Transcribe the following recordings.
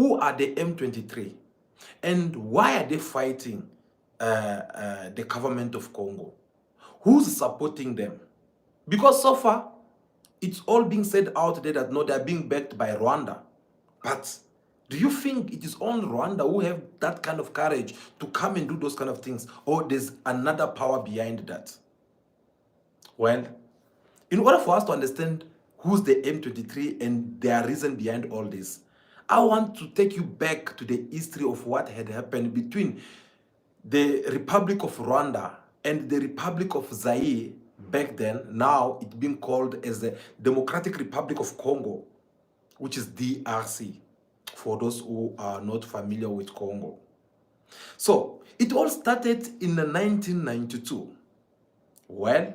Who are the M23? And why are they fighting the government of Congo? Who's supporting them? Because so far, it's all being said out there that no, they're being backed by Rwanda. But do you think it is only Rwanda who have that kind of courage to come and do those kind of things? Or there's another power behind that? Well, in order for us to understand who's the M23 and their reason behind all this, I want to take you back to the history of what had happened between the Republic of Rwanda and the Republic of Zaire back then. Now it's being called as the Democratic Republic of Congo, which is DRC, for those who are not familiar with Congo. So it all started in the 1992. Well,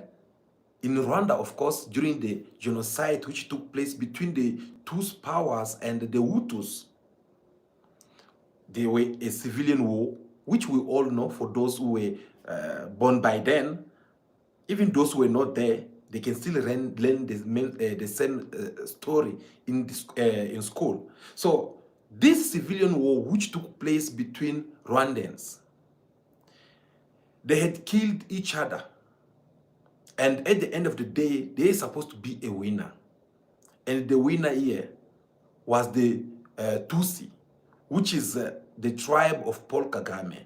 in Rwanda, of course, during the genocide which took place between the Tutsi powers and the Hutus, there were a civilian war, which we all know for those who were born by then. Even those who were not there, they can still learn the same story in school. So this civilian war which took place between Rwandans, they had killed each other. And at the end of the day, there is supposed to be a winner. And the winner here was the Tutsi, which is the tribe of Paul Kagame.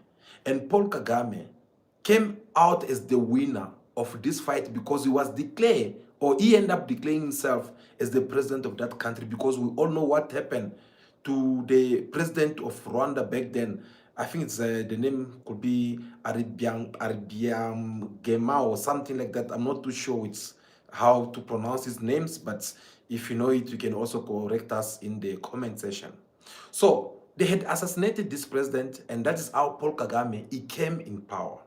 And Paul Kagame came out as the winner of this fight because he was declared, or he ended up declaring himself as the president of that country, because we all know what happened to the president of Rwanda back then. I think it's the name could be Arabian Gema or something like that. I'm not too sure it's how to pronounce his names, but if you know it, you can also correct us in the comment section. So they had assassinated this president, and that is how Paul Kagame, he came in power.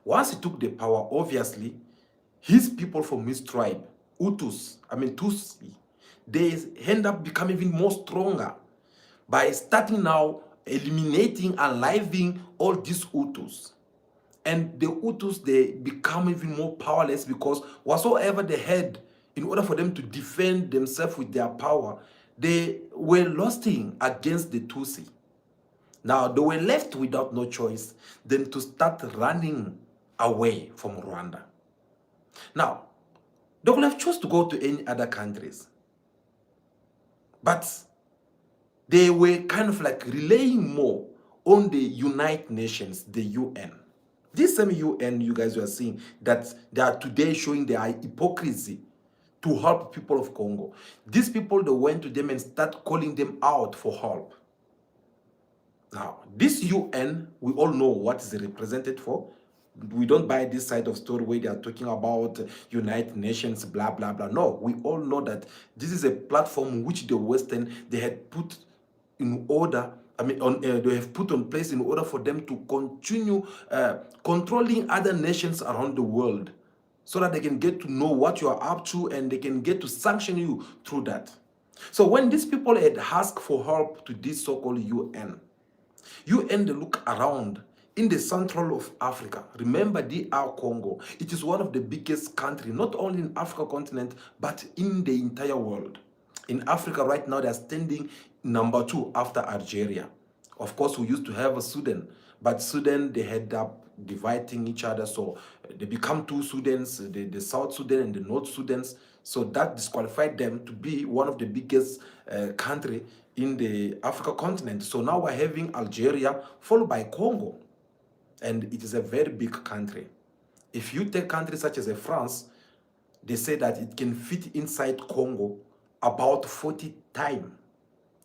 Once he took the power, obviously, his people from his tribe, Tutsi, they end up becoming even more stronger by starting now eliminating and living all these Hutus. And the Hutus, they become even more powerless because whatsoever they had, in order for them to defend themselves with their power, they were losing against the Tutsi. Now, they were left without no choice than to start running away from Rwanda. Now, they could have chosen to go to any other countries, but they were kind of like relying more on the United Nations, the UN. This same UN you guys were seeing that they are today showing their hypocrisy to help people of Congo. These people, they went to them and start calling them out for help. Now, this UN, we all know what is represented for. We don't buy this side of story where they are talking about United Nations, blah, blah, blah. No, we all know that this is a platform which the Western, they had put in order, they have put on place in order for them to continue controlling other nations around the world, so that they can get to know what you are up to and they can get to sanction you through that. So when these people had asked for help to this so-called UN, they look around in the central of Africa. Remember, DR Congo, it is one of the biggest countries, not only in Africa continent, but in the entire world. In Africa right now, they are standing number 2 after Algeria. Of course, we used to have a Sudan, but Sudan, they had up dividing each other, so they become 2 Sudans, the South Sudan and the North Sudans. So that disqualified them to be one of the biggest country in the Africa continent. So now we're having Algeria followed by Congo, and it is a very big country. If you take countries such as France, they say that it can fit inside Congo about 40 times.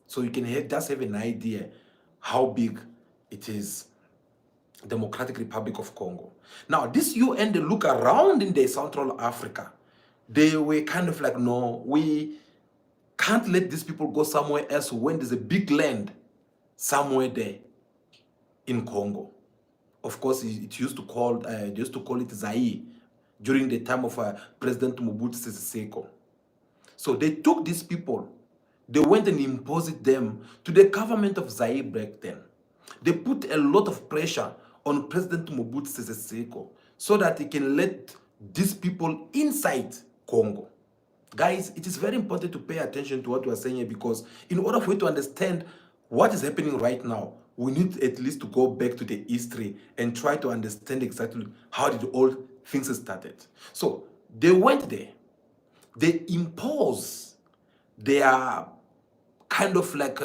So you can just have an idea how big it is, Democratic Republic of Congo. Now, this UN, they look around in the Central Africa. They were kind of like, no, we can't let these people go somewhere else when there's a big land somewhere there in Congo. Of course, it used to call, they used to call it Zaire during the time of President Mobutu Sese Seko. So they took these people, they went and imposed them to the government of Zaire back then. They put a lot of pressure on President Mobutu Sese Seko so that he can let these people inside Congo. Guys, it is very important to pay attention to what we are saying here, because in order for you to understand what is happening right now, we need at least to go back to the history and try to understand exactly how did all things started. So they went there, they impose their kind of like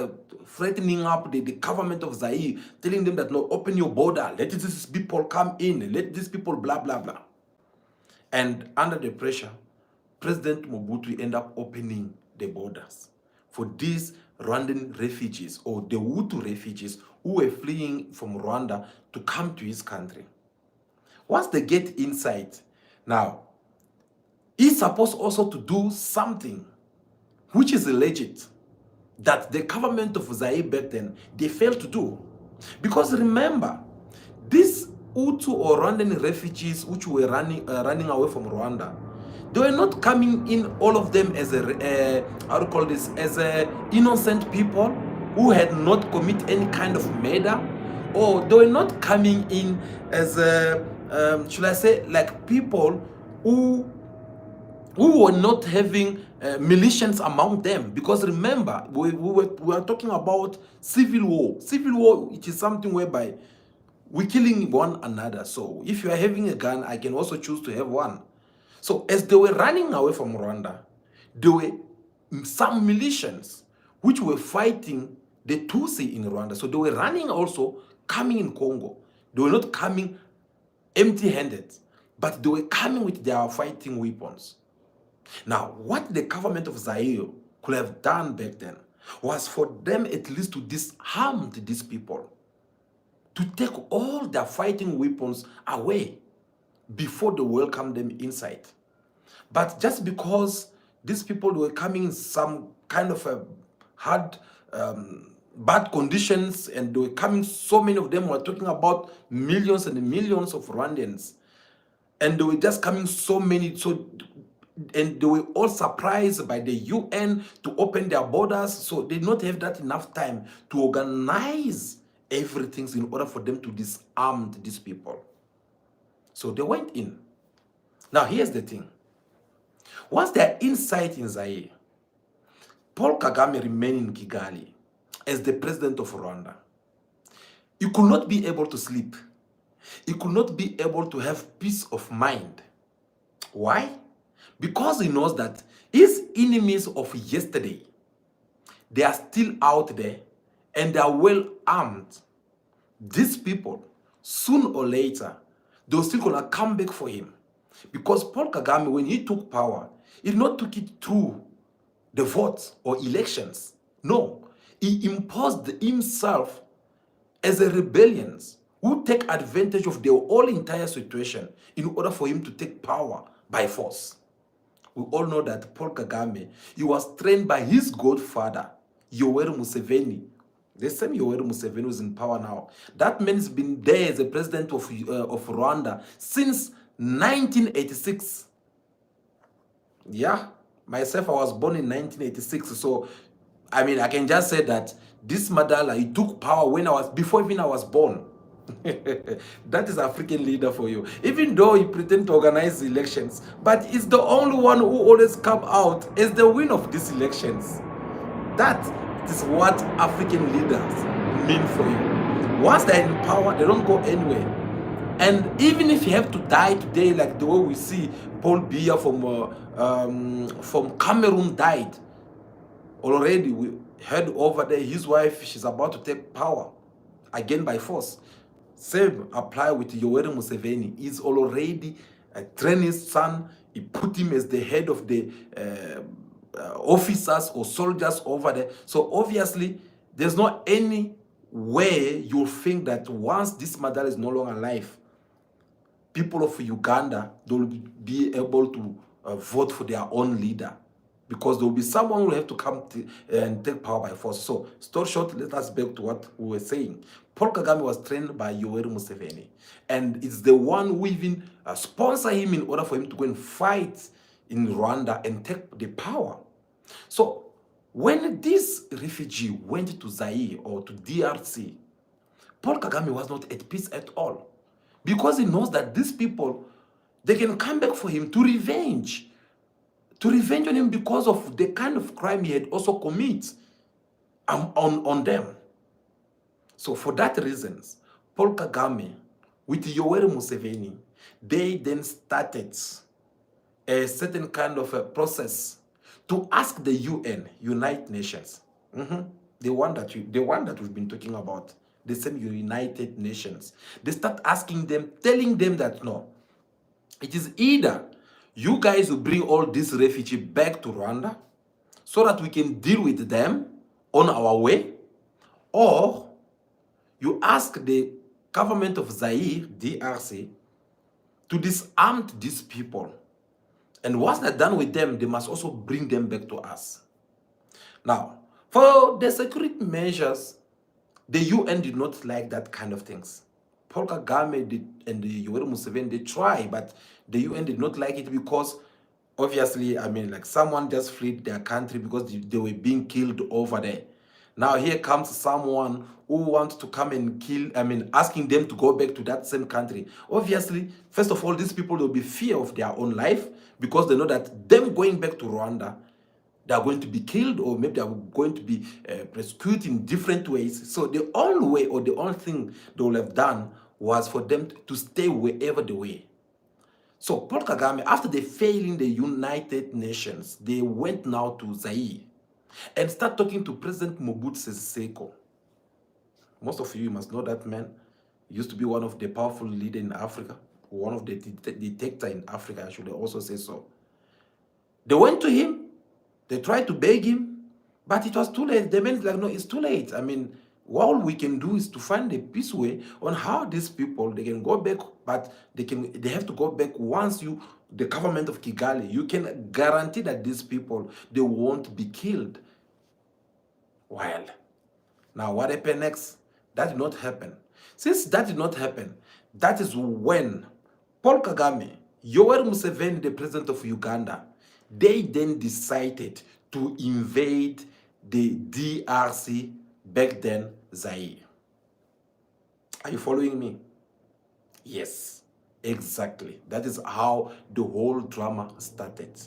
threatening up the government of Zaire, telling them that no, open your border, let these people come in, let these people blah, blah, blah. And under the pressure, President Mobutu ended up opening the borders for these Rwandan refugees or the Hutu refugees who were fleeing from Rwanda to come to his country. Once they get inside, now, he's supposed also to do something which is legit that the government of Zaire back then, they failed to do. Because remember, these Hutu or Rwandan refugees which were running away from Rwanda, they were not coming in, all of them, as how to call this, as innocent people who had not committed any kind of murder, or they were not coming in as should I say, like people who were not having militias among them. Because remember, we are talking about civil war. Civil war, it is something whereby we're killing one another. So if you are having a gun, I can also choose to have one. So as they were running away from Rwanda, there were some militias which were fighting the Tutsi in Rwanda. So they were running also, coming in Congo. They were not coming empty-handed, but they were coming with their fighting weapons. Now, what the government of Zaire could have done back then was for them at least to disarm these people, to take all their fighting weapons away before they welcome them inside. But just because these people were coming in some kind of a hard, bad conditions, and they were coming, so many of them were talking about millions and millions of Rwandans, and they were just coming so many, and they were all surprised by the UN to open their borders, so they did not have that enough time to organize everything in order for them to disarm these people. So they went in. Now here's the thing. Once they're inside in Zaire, Paul Kagame remained in Kigali as the president of Rwanda. He could not be able to sleep. He could not be able to have peace of mind. Why? Because he knows that his enemies of yesterday, they are still out there and they are well armed. These people, soon or later, they're still gonna come back for him. Because Paul Kagame, when he took power, he did not took it through the votes or elections. No, he imposed himself as a rebellion who take advantage of the whole entire situation in order for him to take power by force. We all know that Paul Kagame, he was trained by his godfather, Yoweri Museveni. The same Yoweri Museveni who's in power now. That man's been there as the president of Rwanda since 1986. Yeah, myself, I was born in 1986. So, I mean, I can just say that this Madala, he took power when before even I was born. That is African leader for you. Even though he pretend to organize elections, but he's the only one who always come out as the winner of these elections. That is what African leaders mean for you. Once they're in power, they don't go anywhere. And even if you have to die today, like the way we see Paul Biya from Cameroon died, already we heard over there, his wife, she's about to take power again by force. Same apply with Yoweri Museveni. He's already trained his son. He put him as the head of the officers or soldiers over there. So obviously, there's not any way you'll think that once this mother is no longer alive, people of Uganda, they'll be able to vote for their own leader. Because there will be someone who will have to come and take power by force. So, story short, let us back to what we were saying. Paul Kagame was trained by Yoweri Museveni. And it's the one who even sponsored him in order for him to go and fight in Rwanda and take the power. So, when this refugee went to Zaire or to DRC, Paul Kagame was not at peace at all. Because he knows that these people, they can come back for him to revenge on him because of the kind of crime he had also committed on them. So for that reasons, Paul Kagame with Yoweri Museveni, they then started a certain kind of a process to ask the UN, United Nations, the one that we've been talking about, the same United Nations. They start asking them, telling them that no, it is either you guys will bring all these refugees back to Rwanda so that we can deal with them on our way, or you ask the government of Zaire, DRC, to disarm these people. And once they're done with them, they must also bring them back to us. Now, for the security measures, the UN did not like that kind of things. Paul Kagame and the Yoweri Museveni, they try, but the UN did not like it because, obviously, I mean, like someone just fled their country because they were being killed over there. Now here comes someone who wants to come and kill, I mean, asking them to go back to that same country. Obviously, first of all, these people will be fear of their own life because they know that them going back to Rwanda, they are going to be killed, or maybe they are going to be persecuted in different ways. So the only way, or the only thing they would have done was for them to stay wherever they were. So Paul Kagame, after they failing the United Nations, they went now to Zaire and start talking to President Mobutu Sese Seko. Most of you must know that man. He used to be one of the powerful leaders in Africa, one of the dictators in Africa, I should also say so. They went to him, they tried to beg him, but it was too late. The man is like, no, it's too late. I mean, all we can do is to find a peace way on how these people, they can go back, but they have to go back once the government of Kigali, you can guarantee that these people, they won't be killed. Well, now what happened next? That did not happen. Since that did not happen, that is when Paul Kagame, Yoweri Museveni, the president of Uganda, they then decided to invade the DRC, back then Zaire. Are you following me? Yes, exactly. That is how the whole drama started.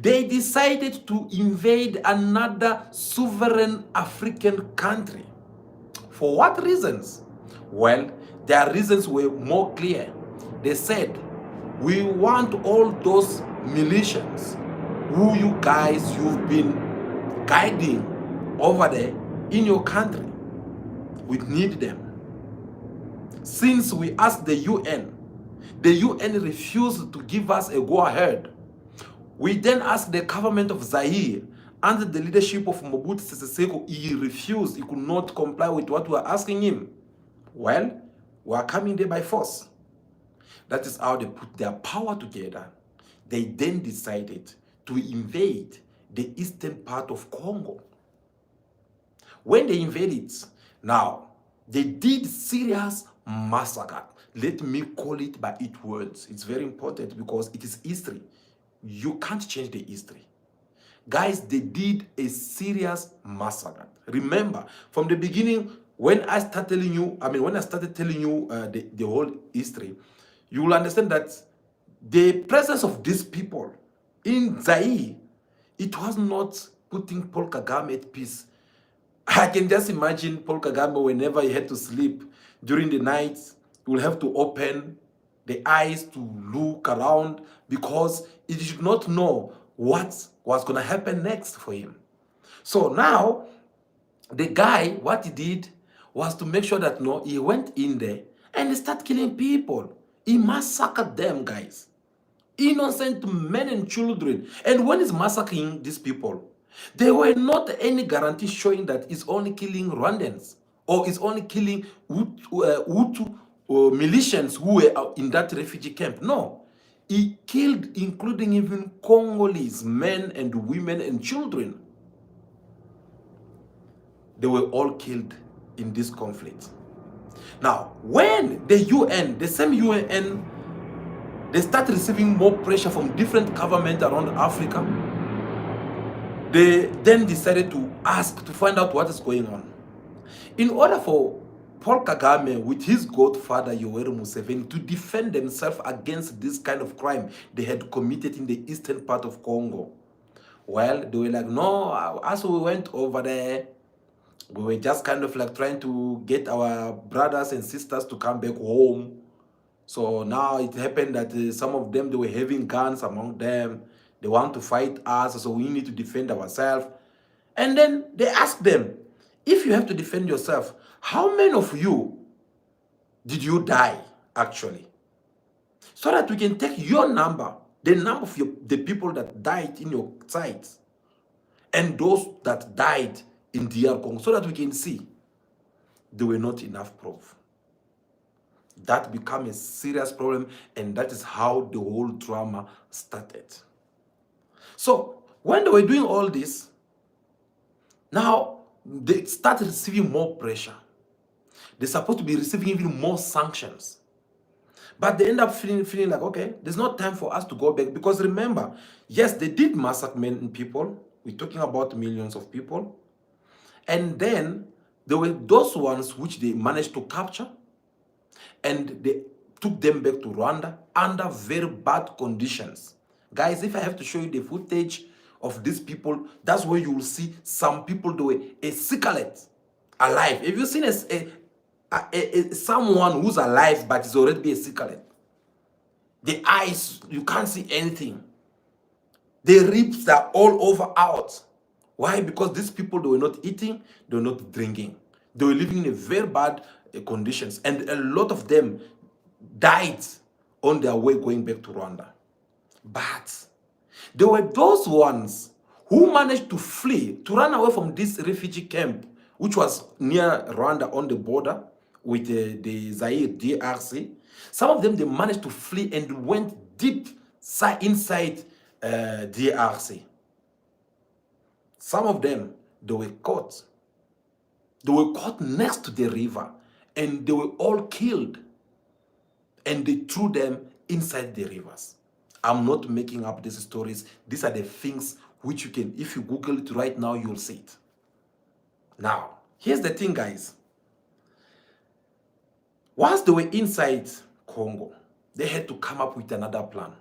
They decided to invade another sovereign African country. For what reasons? Well, their reasons were more clear. They said, we want all those militias who you've been guiding over there in your country. We need them. Since we asked the UN refused to give us a go-ahead. We then asked the government of Zaire, under the leadership of Mobutu Sese Seko. He refused. He could not comply with what we were asking him. Well, we are coming there by force. That is how they put their power together. They then decided to invade the eastern part of Congo. When they invaded, now, they did serious massacre. Let me call it by its words. It's very important because it is history. You can't change the history. Guys, they did a serious massacre. Remember, from the beginning, when I started telling you the whole history, you will understand that the presence of these people in Zaire, it was not putting Paul Kagame at peace. I can just imagine Paul Kagame, whenever he had to sleep during the night, he will have to open the eyes to look around because he did not know what was going to happen next for him. So now, the guy, what he did was to make sure that he went in there and he started killing people. He massacred them, guys. Innocent men and children. And when he's massacring these people, there were not any guarantees showing that he's only killing Rwandans or he's only killing Hutu militians who were in that refugee camp. No. He killed, including even Congolese men and women and children. They were all killed in this conflict. Now, when the UN, the same UN, they start receiving more pressure from different governments around Africa, they then decided to ask to find out what is going on. In order for Paul Kagame with his godfather Yoweri Museveni to defend themselves against this kind of crime they had committed in the eastern part of Congo, well, they were like, no, as we went over there, We were just kind of like trying to get our brothers and sisters to come back home. So now it happened that some of them, they were having guns among them. They want to fight us, so we need to defend ourselves. And then they asked them, if you have to defend yourself, how many of you did you die actually? So that we can take your number, the number of the people that died in your sites, and those that died in DR Congo, so that we can see there were not enough proof. That became a serious problem, and that is how the whole drama started. So when they were doing all this, now they started receiving more pressure. They're supposed to be receiving even more sanctions. But they end up feeling like, okay, there's not time for us to go back. Because remember, yes, they did massacre many people. We're talking about millions of people. And then there were those ones which they managed to capture, and they took them back to Rwanda under very bad conditions. Guys, if I have to show you the footage of these people, that's where you will see some people do a cigarette alive. Have you seen someone who's alive but is already a cigarette? The eyes, you can't see anything. The ribs are all over out. Why? Because these people, they were not eating, they were not drinking. They were living in very bad conditions. And a lot of them died on their way going back to Rwanda. But there were those ones who managed to flee, to run away from this refugee camp, which was near Rwanda on the border with the Zaire DRC. Some of them, they managed to flee and went deep inside DRC. Some of them, they were caught. They were caught next to the river, and they were all killed. And they threw them inside the rivers. I'm not making up these stories. These are the things which you can, if you Google it right now, you'll see it. Now, here's the thing, guys. Once they were inside Congo, they had to come up with another plan.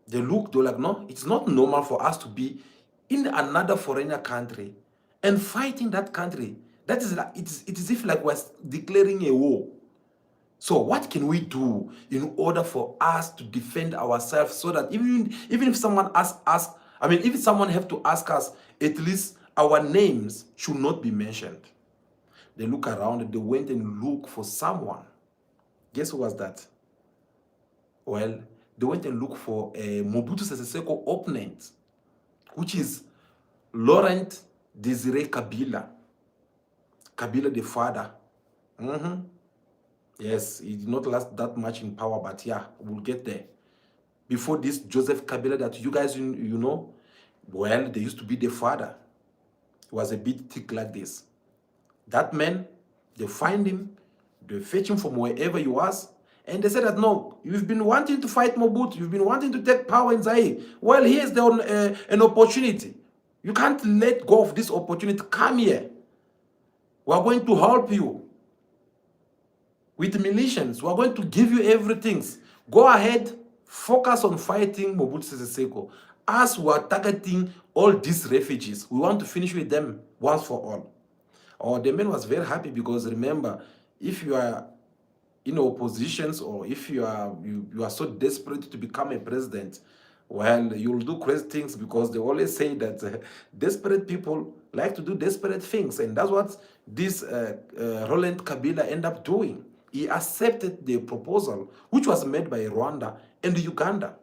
They were like, no, it's not normal for us to be in another foreigner country and fighting that country. That is like, it is if like we're declaring a war. So what can we do in order for us to defend ourselves, so that even if someone asks us, I mean, if someone have to ask us, at least our names should not be mentioned. They look around and they went and looked for someone. Guess who was that? Well, they went and looked for a Mobutu Sese Seko opponent, which is Laurent Desire Kabila. Kabila the father. Yes, he did not last that much in power, but yeah, we'll get there. Before this Joseph Kabila that you guys you know, well, they used to be the father. He was a bit thick like this. That man, they find him, they fetch him from wherever he was, and they said that, no, you've been wanting to fight Mobutu, you've been wanting to take power in Zaire. Well, here's an opportunity. You can't let go of this opportunity. Come here. We're going to help you with militias. We're going to give you everything. Go ahead, focus on fighting Mobutu Sese Seko. As we are targeting all these refugees, we want to finish with them once for all. Oh, the man was very happy, because remember, if you are in oppositions, or if you are so desperate to become a president, well, you'll do crazy things, because they always say that desperate people like to do desperate things, and that's what this Laurent Kabila ended up doing. He accepted the proposal, which was made by Rwanda and Uganda.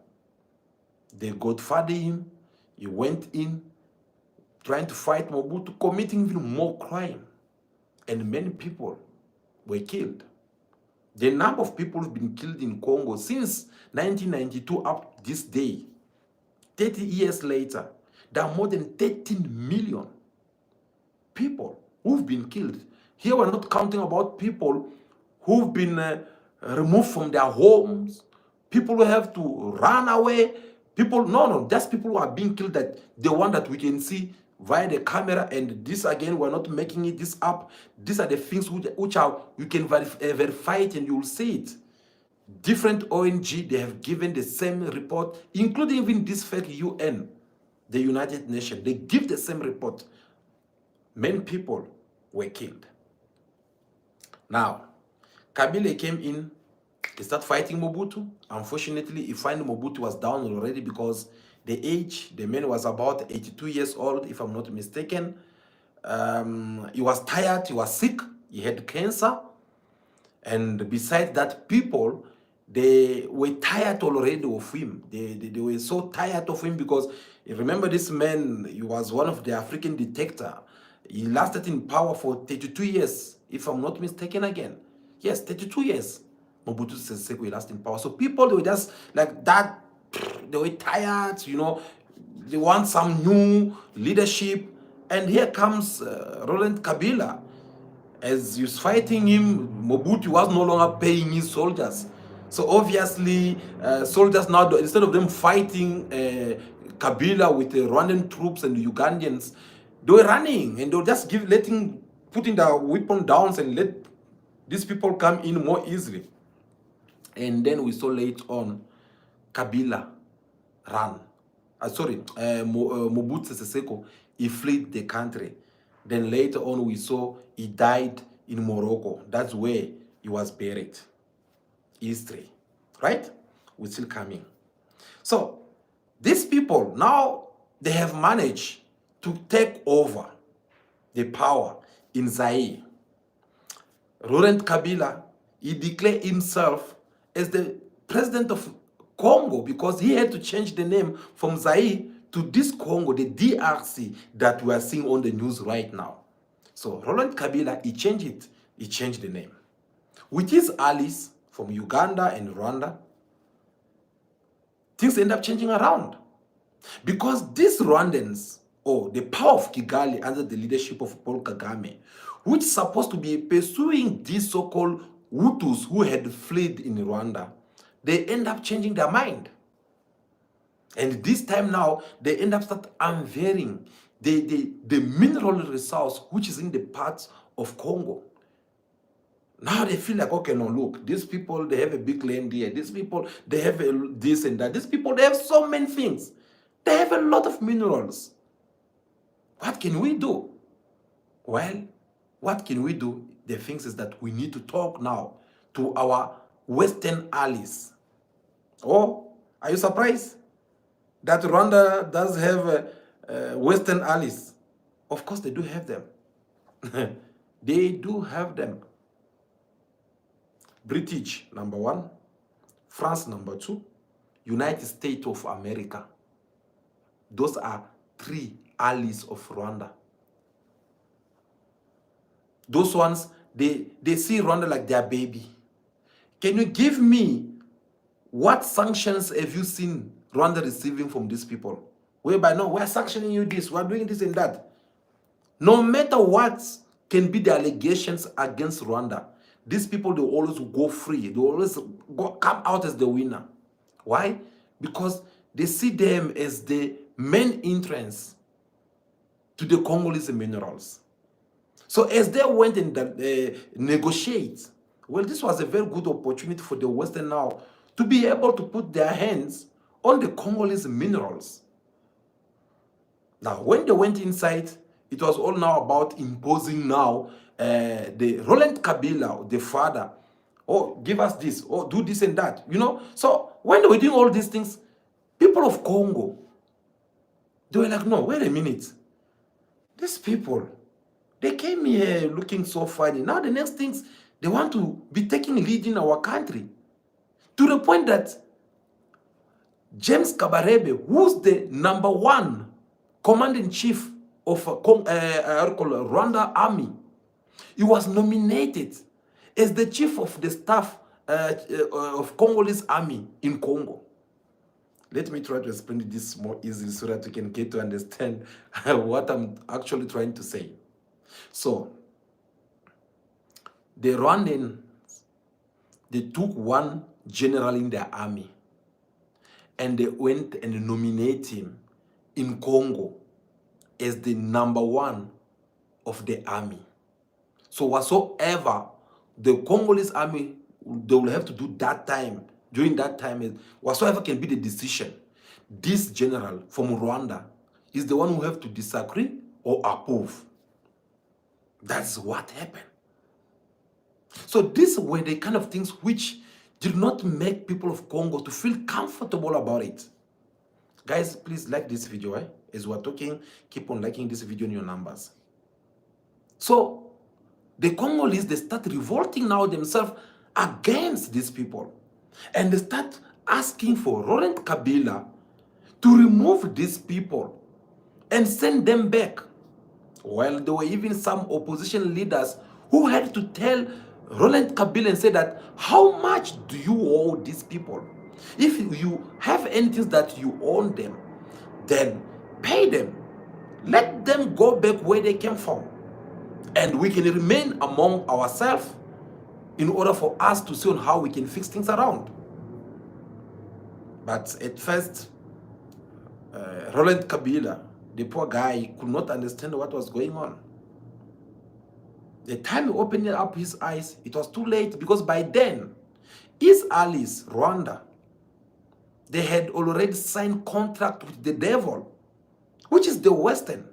They godfathered him. He went in, trying to fight Mobutu, committing even more crime. And many people were killed. The number of people who've been killed in Congo since 1992 up to this day, 30 years later, there are more than 13 million people who've been killed. Here we're not counting about people who've been removed from their homes, people who have to run away, people, no, just people who are being killed, that the one that we can see via the camera. And this, again, we're not making it this up. These are the things which are, you can verify it, and you'll see it. Different ONG, they have given the same report, including even this fake UN, the United Nations. They give the same report. many people were killed. Now, Kabila came in, he started fighting Mobutu. Unfortunately, he found Mobutu was down already because the man was about 82 years old, if I'm not mistaken. He was tired, he was sick, he had cancer. And besides that, people, they were tired already of him. They were so tired of him because, remember, this man, he was one of the African dictator. He lasted in power for 32 years, if I'm not mistaken again. Yes, 32 years. Mobutu Sese Seko lasted in power. So people, they were just like that, they were tired, you know, they want some new leadership. And here comes Laurent Kabila. As he was fighting him, Mobutu was no longer paying his soldiers. So obviously, soldiers now, instead of them fighting Kabila with the Rwandan troops and the Ugandans, they were running and they were just putting the weapon down and let these people come in more easily. And then we saw later on, Kabila ran. Mobutu Sese Seko, he fled the country. Then later on, we saw he died in Morocco. That's where he was buried. History, right? We're still coming. So these people, now they have managed to take over the power in Zaire. Laurent Kabila, he declared himself as the president of Congo because he had to change the name from Zaire to this Congo, the DRC that we are seeing on the news right now. So Laurent Kabila, he changed it. He changed the name. With his allies from Uganda and Rwanda, things end up changing around. Because these Rwandans, or the power of Kigali under the leadership of Paul Kagame, which is supposed to be pursuing these so-called Hutus who had fled in Rwanda, they end up changing their mind. And this time now, they end up start unveiling the mineral resource which is in the parts of Congo. Now they feel like, okay, no, look, these people, they have a big land here. These people, they have this and that. These people, they have so many things. They have a lot of minerals. What can we do? Well, what can we do? The thing is that we need to talk now to our Western allies. Oh, are you surprised that Rwanda does have Western allies? Of course, they do have them. They do have them. British, number one. France, number two. United States of America. Those are three allies of Rwanda. Those ones, they see Rwanda like their baby. Can you give me what sanctions have you seen Rwanda receiving from these people? Whereby, no, we're sanctioning you this, we're doing this and that. No matter what can be the allegations against Rwanda, these people, they always go free. They always come out as the winner. Why? Because they see them as the main entrance to the Congolese minerals. So as they went and negotiate, well, this was a very good opportunity for the Western now to be able to put their hands on the Congolese minerals. Now, when they went inside, it was all now about imposing now the Laurent Kabila, the father, oh, give us this, oh, do this and that, you know. So when they were doing all these things, people of Congo, they were like, no, wait a minute. These people, they came here looking so funny. Now the next things, they want to be taking lead in our country. To the point that James Kabarebe, who's the number one commander-in-chief of Rwanda Army, he was nominated as the chief of the staff of Congolese army in Congo. Let me try to explain this more easily so that you can get to understand what I'm actually trying to say. So, the Rwandans, they took one general in their army and they went and nominated him in Congo as the number one of the army. So whatsoever the Congolese army, they will have to do that time, during that time, whatsoever can be the decision, this general from Rwanda is the one who have to disagree or approve. That's what happened. So these were the kind of things which did not make people of Congo to feel comfortable about it. Guys, please like this video. As we're talking, keep on liking this video in your numbers. So the Congolese, they start revolting now themselves against these people. And they start asking for Laurent Kabila to remove these people and send them back. Well, there were even some opposition leaders who had to tell Laurent Kabila and say that, how much do you owe these people? If you have anything that you owe them, then pay them. Let them go back where they came from. And we can remain among ourselves in order for us to see on how we can fix things around. But at first, Laurent Kabila, the poor guy, could not understand what was going on. The time he opened up his eyes, it was too late, because by then, his allies, Rwanda, they had already signed contract with the devil, which is the Western.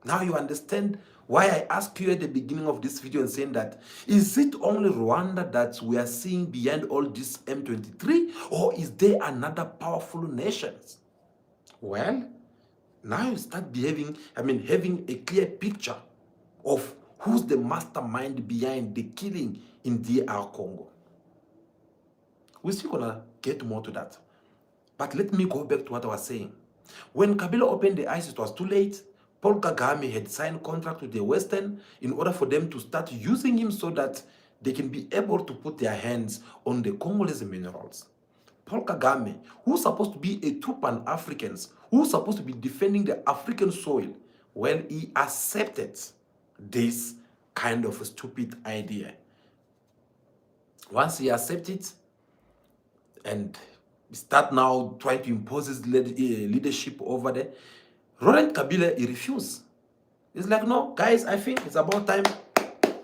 Now you understand why I asked you at the beginning of this video and saying that, is it only Rwanda that we are seeing behind all this M23, or is there another powerful nation? Well, now you start having a clear picture of who's the mastermind behind the killing in DR Congo. We're still gonna get more to that. But let me go back to what I was saying. When Kabila opened the eyes, it was too late. Paul Kagame had signed contract with the Western in order for them to start using him so that they can be able to put their hands on the Congolese minerals. Paul Kagame, who's supposed to be a true Pan-Africans, who's supposed to be defending the African soil, well, he accepted this kind of a stupid idea. Once he accepted it and start now trying to impose his leadership over there, Laurent Kabila, he refused. He's like, no, guys, I think it's about time,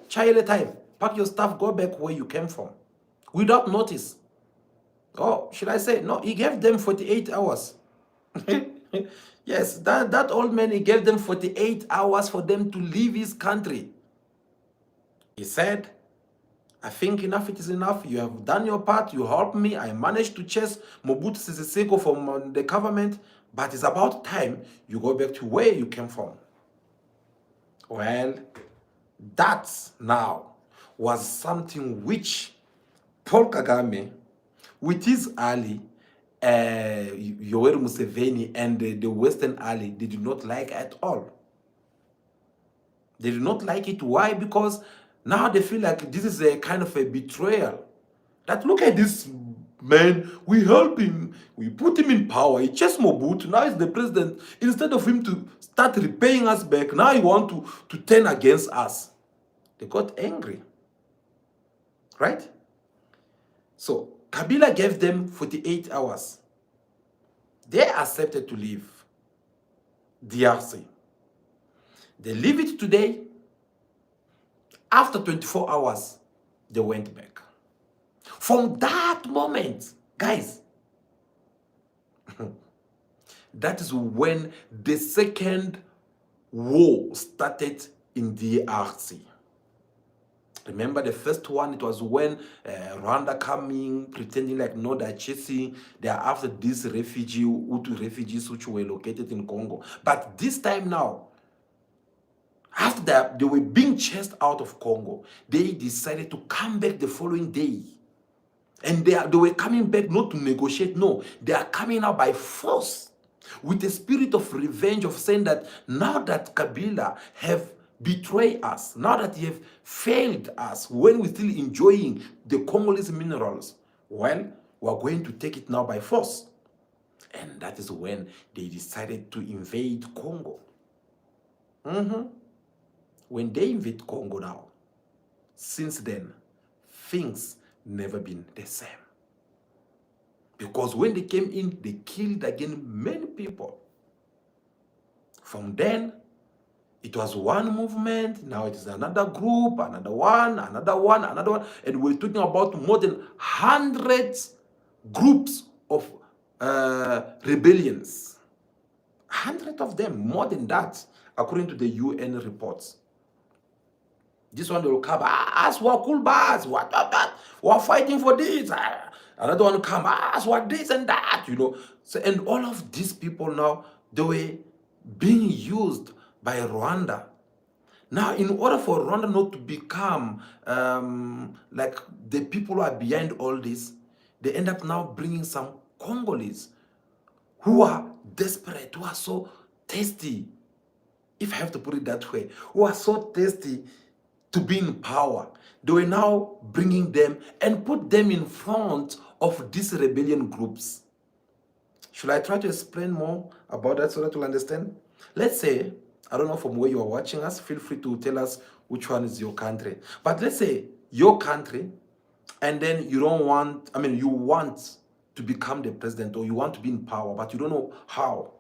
child time. Pack your stuff, go back where you came from. Without notice. Oh, should I say? No, he gave them 48 hours. Yes, that old man, he gave them 48 hours for them to leave his country. He said, I think enough it is enough. You have done your part. You helped me. I managed to chase Mobutu Sese Seko from the government. But it's about time you go back to where you came from. Well, that now was something which Paul Kagame, with his ally, Yoweri Museveni, and the Western ally, they did not like at all. They did not like it. Why? Because now they feel like this is a kind of a betrayal. That look at this man, we help him, we put him in power, he chased Mobutu, now he's the president. Instead of him to start repaying us back, now he want to turn against us. They got angry. Right? So Kabila gave them 48 hours. They accepted to leave DRC. They leave it today. After 24 hours, they went back. From that moment, guys, that is when the second war started in the DRC. Remember the first one, it was when Rwanda coming, pretending like, no, they're chasing, they are after these Hutu refugees which were located in Congo. But this time now, after that, they were being chased out of Congo, they decided to come back the following day. And they were coming back not to negotiate, no. They are coming out by force with a spirit of revenge, of saying that now that Kabila have betrayed us, now that he have failed us when we're still enjoying the Congolese minerals, well, we're going to take it now by force. And that is when they decided to invade Congo. When they invade Congo now, since then, things never been the same. Because when they came in, they killed again many people. From then, it was one movement, now it is another group, another one, and we're talking about more than hundreds groups of rebellions. 100 of them, more than that, according to the UN reports. This one will come, us what cool bars, what that, we're fighting for this. Another one come, us what this and that, you know. So, and all of these people now, they were being used by Rwanda. Now, in order for Rwanda not to become like the people who are behind all this, they end up now bringing some Congolese who are desperate, who are so thirsty, if I have to put it that way, who are so thirsty to be in power. They were now bringing them and put them in front of these rebellion groups. Should I try to explain more about that so that you'll understand? Let's say, I don't know from where you are watching us, feel free to tell us which one is your country. But let's say your country, and then you don't want, I mean, you want to become the president or you want to be in power, but you don't know how.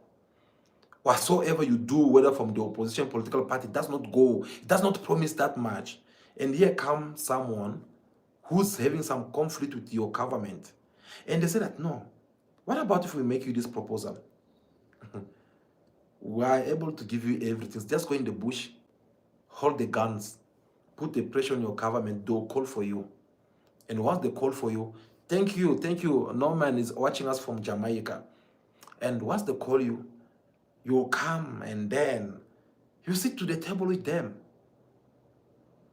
Whatsoever you do, whether from the opposition political party, does not go, it does not promise that much. And here comes someone who's having some conflict with your government. And they say that, no, what about if we make you this proposal? We are able to give you everything. Just go in the bush, hold the guns, put the pressure on your government, they'll call for you. And once they call for you, thank you. Norman is watching us from Jamaica. And once they call you, you'll come and then you sit to the table with them.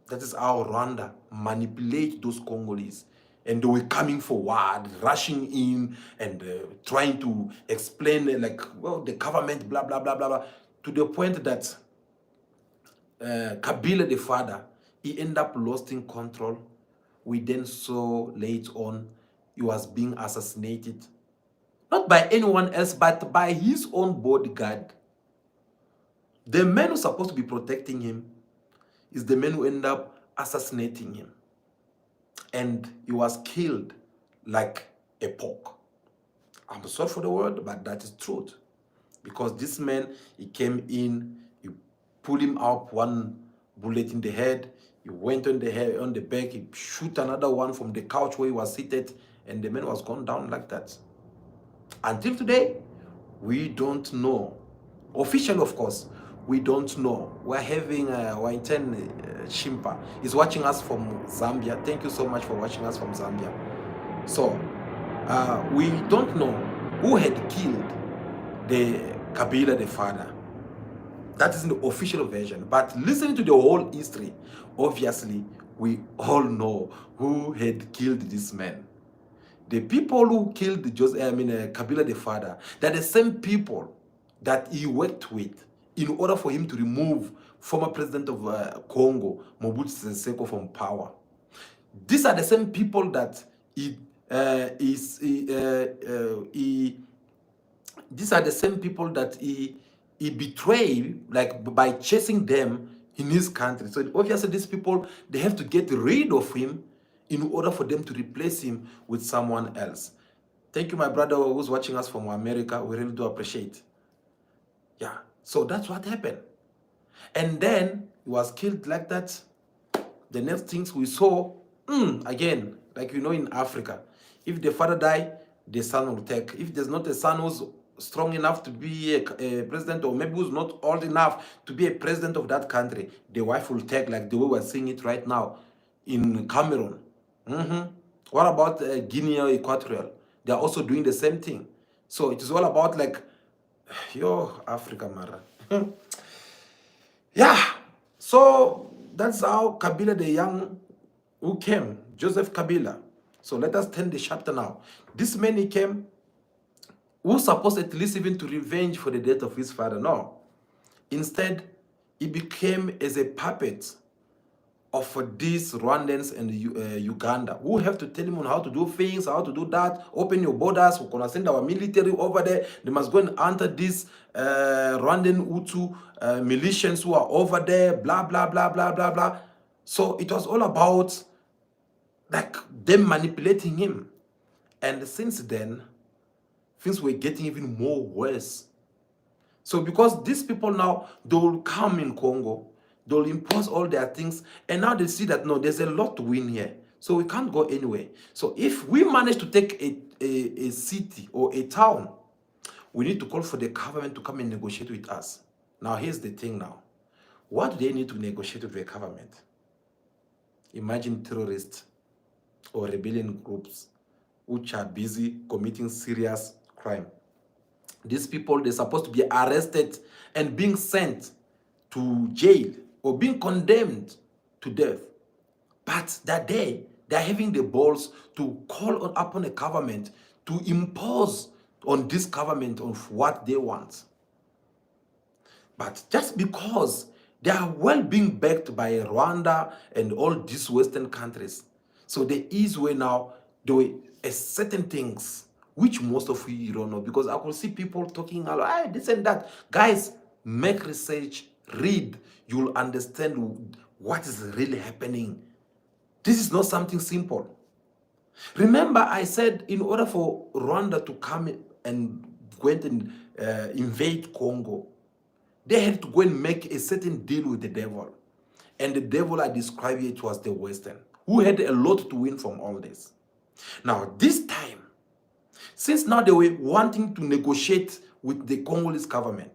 That is how Rwanda manipulate those Congolese. And they were coming forward, rushing in and trying to explain like, well, the government, blah, blah, blah, blah, blah, to the point that Kabila, the father, he ended up losing control. We then saw later on he was being assassinated. Not by anyone else, but by his own bodyguard. The man who's supposed to be protecting him is the man who ended up assassinating him. And he was killed like a pork. I'm sorry for the word, but that is truth. Because this man, he came in, you pulled him up, one bullet in the head, he went on the head, on the back, he shoot another one from the couch where he was seated, and the man was gone down like that. Until today, we don't know. Officially, of course, we don't know. We're having Wainten Shimpa is watching us from Zambia. Thank you so much for watching us from Zambia. So, we don't know who had killed the Kabila, the father. That is in the official version. But listening to the whole history, obviously, we all know who had killed this man. The people who killed Kabila the father, they're the same people that he worked with in order for him to remove former president of Congo, Mobutu Sese Seko, from power. These are the same people that these are the same people that he betrayed, like by chasing them in his country. So obviously these people, they have to get rid of him in order for them to replace him with someone else. Thank you, my brother who's watching us from America. We really do appreciate. Yeah, so that's what happened. And then he was killed like that. The next things we saw, again, like you know in Africa, if the father die, the son will take. If there's not a son who's strong enough to be a president, or maybe who's not old enough to be a president of that country, the wife will take, like the way we're seeing it right now in Cameroon. What about Guinea or Equatorial? They're also doing the same thing. So it is all about like, yo, Africa, Mara. Yeah, so that's how Kabila the young who came, Joseph Kabila. So let us turn the chapter now. This man, he came, who supposed at least even to revenge for the death of his father. No. Instead, he became as a puppet of these Rwandans and Uganda, who have to tell him on how to do things, how to do that, open your borders, we're going to send our military over there, they must go and enter these Rwandan Hutu militias who are over there, blah, blah, blah, blah, blah, blah. So it was all about like them manipulating him. And since then, things were getting even more worse. So because these people now, they will come in Congo, they'll impose all their things, and now they see that, no, there's a lot to win here. So we can't go anywhere. So if we manage to take a city or a town, we need to call for the government to come and negotiate with us. Now, here's the thing now. What do they need to negotiate with the government? Imagine terrorists or rebellion groups which are busy committing serious crime. These people, they're supposed to be arrested and being sent to jail or being condemned to death. But that day, they're having the balls to call upon a government to impose on this government of what they want. But just because they are well being backed by Rwanda and all these Western countries, so there is way now doing certain things which most of you don't know, because I could see people talking about this and that. Guys, make research, read, you'll understand what is really happening. This is not something simple. Remember, I said in order for Rwanda to come and go and invade Congo, they had to go and make a certain deal with the devil. And the devil I described it was the Western, who had a lot to win from all this. Now, this time, since now they were wanting to negotiate with the Congolese government,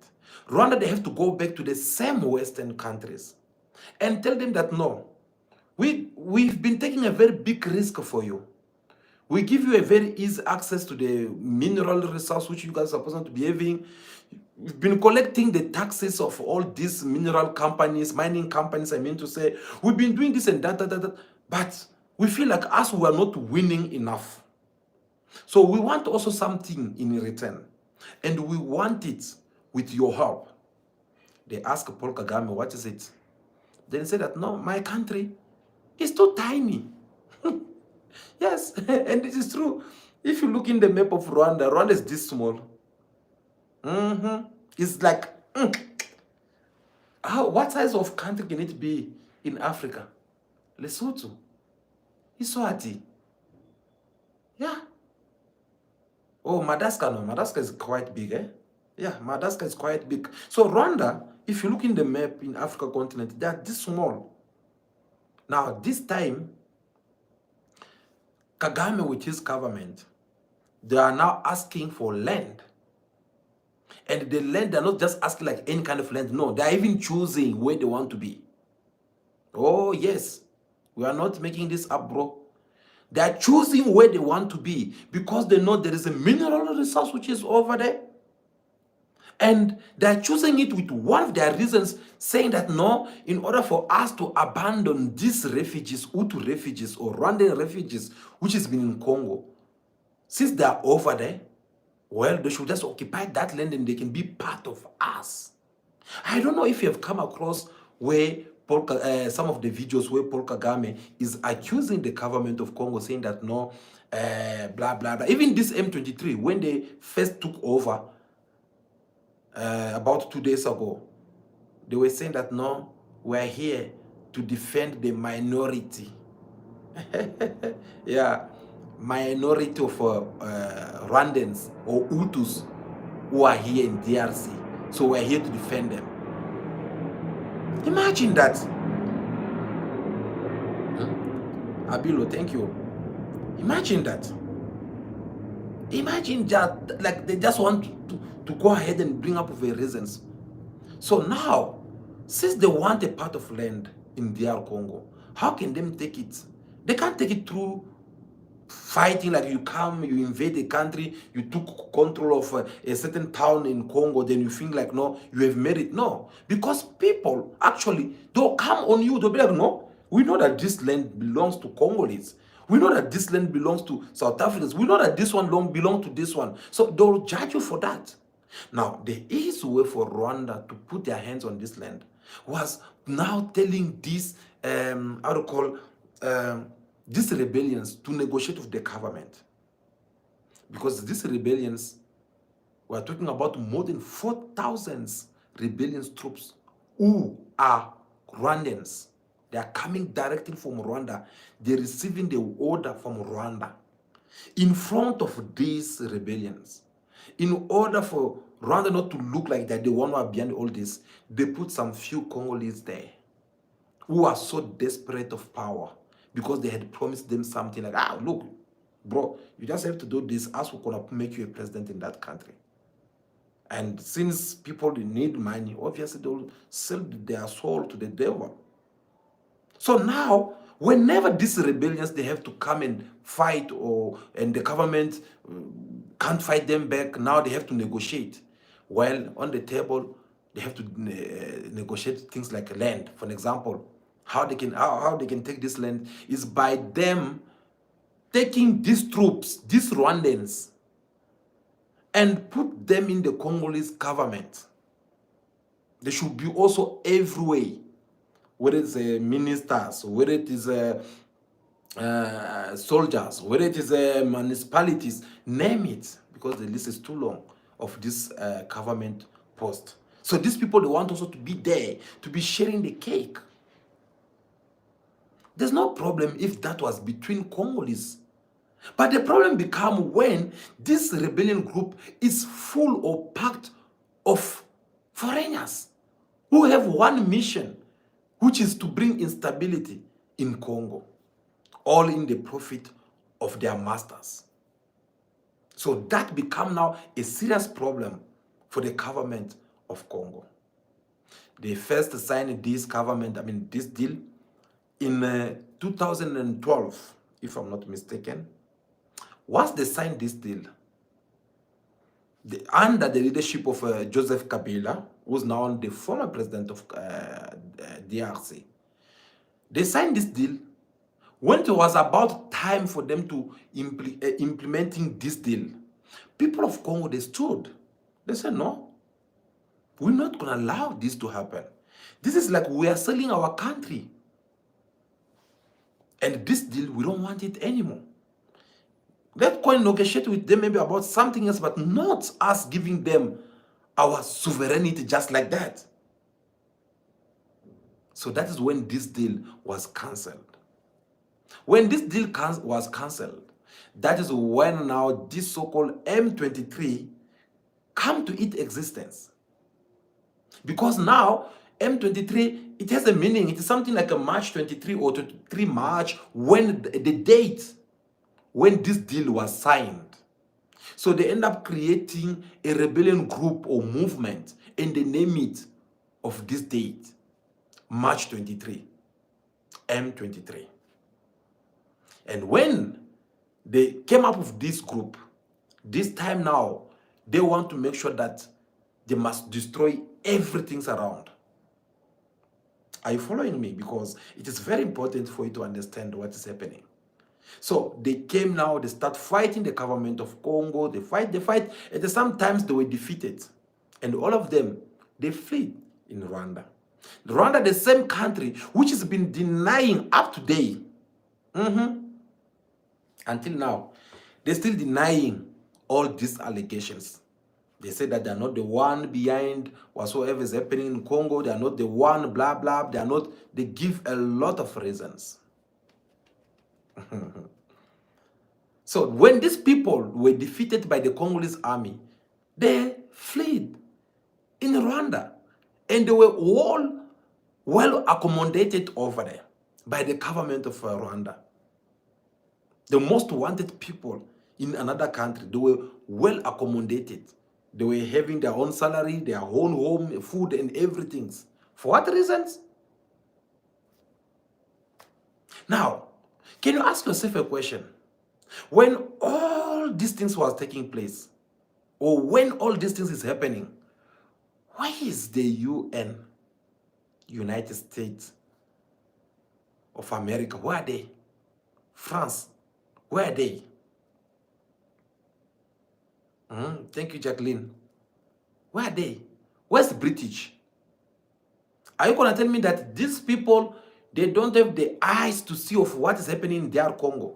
Rwanda, they have to go back to the same Western countries and tell them that no, we've been taking a very big risk for you. We give you a very easy access to the mineral resource which you guys are supposed to be having. We've been collecting the taxes of all these mineral companies, mining companies, I mean to say. We've been doing this and that. But we feel like us, we are not winning enough. So we want also something in return. And we want it with your help. They ask Paul Kagame, what is it? Then he said that, no, my country is too tiny. Yes, and this is true. If you look in the map of Rwanda, Rwanda is this small. It's like, what size of country can it be in Africa? Lesotho, Iswati. Yeah. Oh, Madagascar, no. Madagascar is quite big, eh? Yeah, Madagascar is quite big. So Rwanda, if you look in the map in Africa continent, they are this small. Now, this time, Kagame with his government, they are now asking for land. And the land, they're not just asking like any kind of land. No, they're even choosing where they want to be. Oh, yes. We are not making this up, bro. They're choosing where they want to be because they know there is a mineral resource which is over there. And they're choosing it with one of their reasons, saying that no, in order for us to abandon these refugees, Hutu refugees or Rwandan refugees, which has been in Congo, since they're over there, well, they should just occupy that land and they can be part of us. I don't know if you have come across where some of the videos where Paul Kagame is accusing the government of Congo, saying that no, blah, blah, blah. Even this M23, when they first took over, about 2 days ago, they were saying that no, we're here to defend the minority. Yeah, minority of Rwandans or Hutus who are here in DRC. So we're here to defend them. Imagine that. Abilo, thank you. Imagine that. Imagine that, like they just want to go ahead and bring up their reasons. So now, since they want a part of land in DR Congo, how can they take it? They can't take it through fighting, like you come, you invade a country, you took control of a certain town in Congo, then you think like, no, you have made it. No, because people, actually, they'll come on you, they'll be like, no, we know that this land belongs to Congolese. We know that this land belongs to South Africans. We know that this one belongs to this one. So they'll judge you for that. Now, the easiest way for Rwanda to put their hands on this land was now telling these, how to call, these rebellions to negotiate with the government. Because these rebellions, we're talking about more than 4,000 rebellion troops who are Rwandans. They are coming directly from Rwanda. They're receiving the order from Rwanda. In front of these rebellions, in order for Rwanda not to look like that they want to be behind all this, they put some few Congolese there who are so desperate of power because they had promised them something like, look, bro, you just have to do this, us we're going to make you a president in that country. And since people need money, obviously they will sell their soul to the devil. So now, whenever these rebellions, they have to come and fight, and the government can't fight them back, now they have to negotiate. While on the table, they have to negotiate things like land. For example, how they can take this land is by them taking these troops, these Rwandans, and put them in the Congolese government. They should be also everywhere, whether it's ministers, whether it is soldiers, whether it is municipalities, name it, because the list is too long of this government post. So these people, they want also to be there, to be sharing the cake. There's no problem if that was between Congolese. But the problem becomes when this rebellion group is full or packed of foreigners who have one mission, which is to bring instability in Congo, all in the profit of their masters. So that becomes now a serious problem for the government of Congo. They first signed this this deal in 2012, if I'm not mistaken. Once they signed this deal, under the leadership of Joseph Kabila, who's now the former president of DRC, they signed this deal. When it was about time for them to implementing this deal, people of Congo, they stood. They said, no, we're not going to allow this to happen. This is like we are selling our country. And this deal, we don't want it anymore. Let's go and negotiate with them maybe about something else, but not us giving them our sovereignty just like that. So that is when this deal was cancelled. When this deal was cancelled, that is when now this so-called M23 come to its existence. Because now M23, it has a meaning. It is something like a March 23 or 23 March, when the date when this deal was signed. So they end up creating a rebellion group or movement, and they name it of this date, March 23, M23. And when they came up with this group, this time now, they want to make sure that they must destroy everything around. Are you following me? Because it is very important for you to understand what is happening. So they came now, they start fighting the government of Congo, they fight, and sometimes they were defeated. And all of them, they fled in Rwanda. Rwanda, the same country which has been denying up to date, until now, they're still denying all these allegations. They say that they're not the one behind whatsoever is happening in Congo. They are not the one, blah, blah. They are not. They give a lot of reasons. So when these people were defeated by the Congolese army, they fled in Rwanda. And they were all well accommodated over there by the government of Rwanda. The most wanted people in another country, they were well accommodated. They were having their own salary, their own home, food, and everything. For what reasons? Now, can you ask yourself a question? When all these things was taking place, or when all these things is happening, why is the UN, United States of America, where are they? France, where are they? Thank you, Jacqueline. Where are they? Where's the British? Are you going to tell me that these people, they don't have the eyes to see of what is happening in their Congo?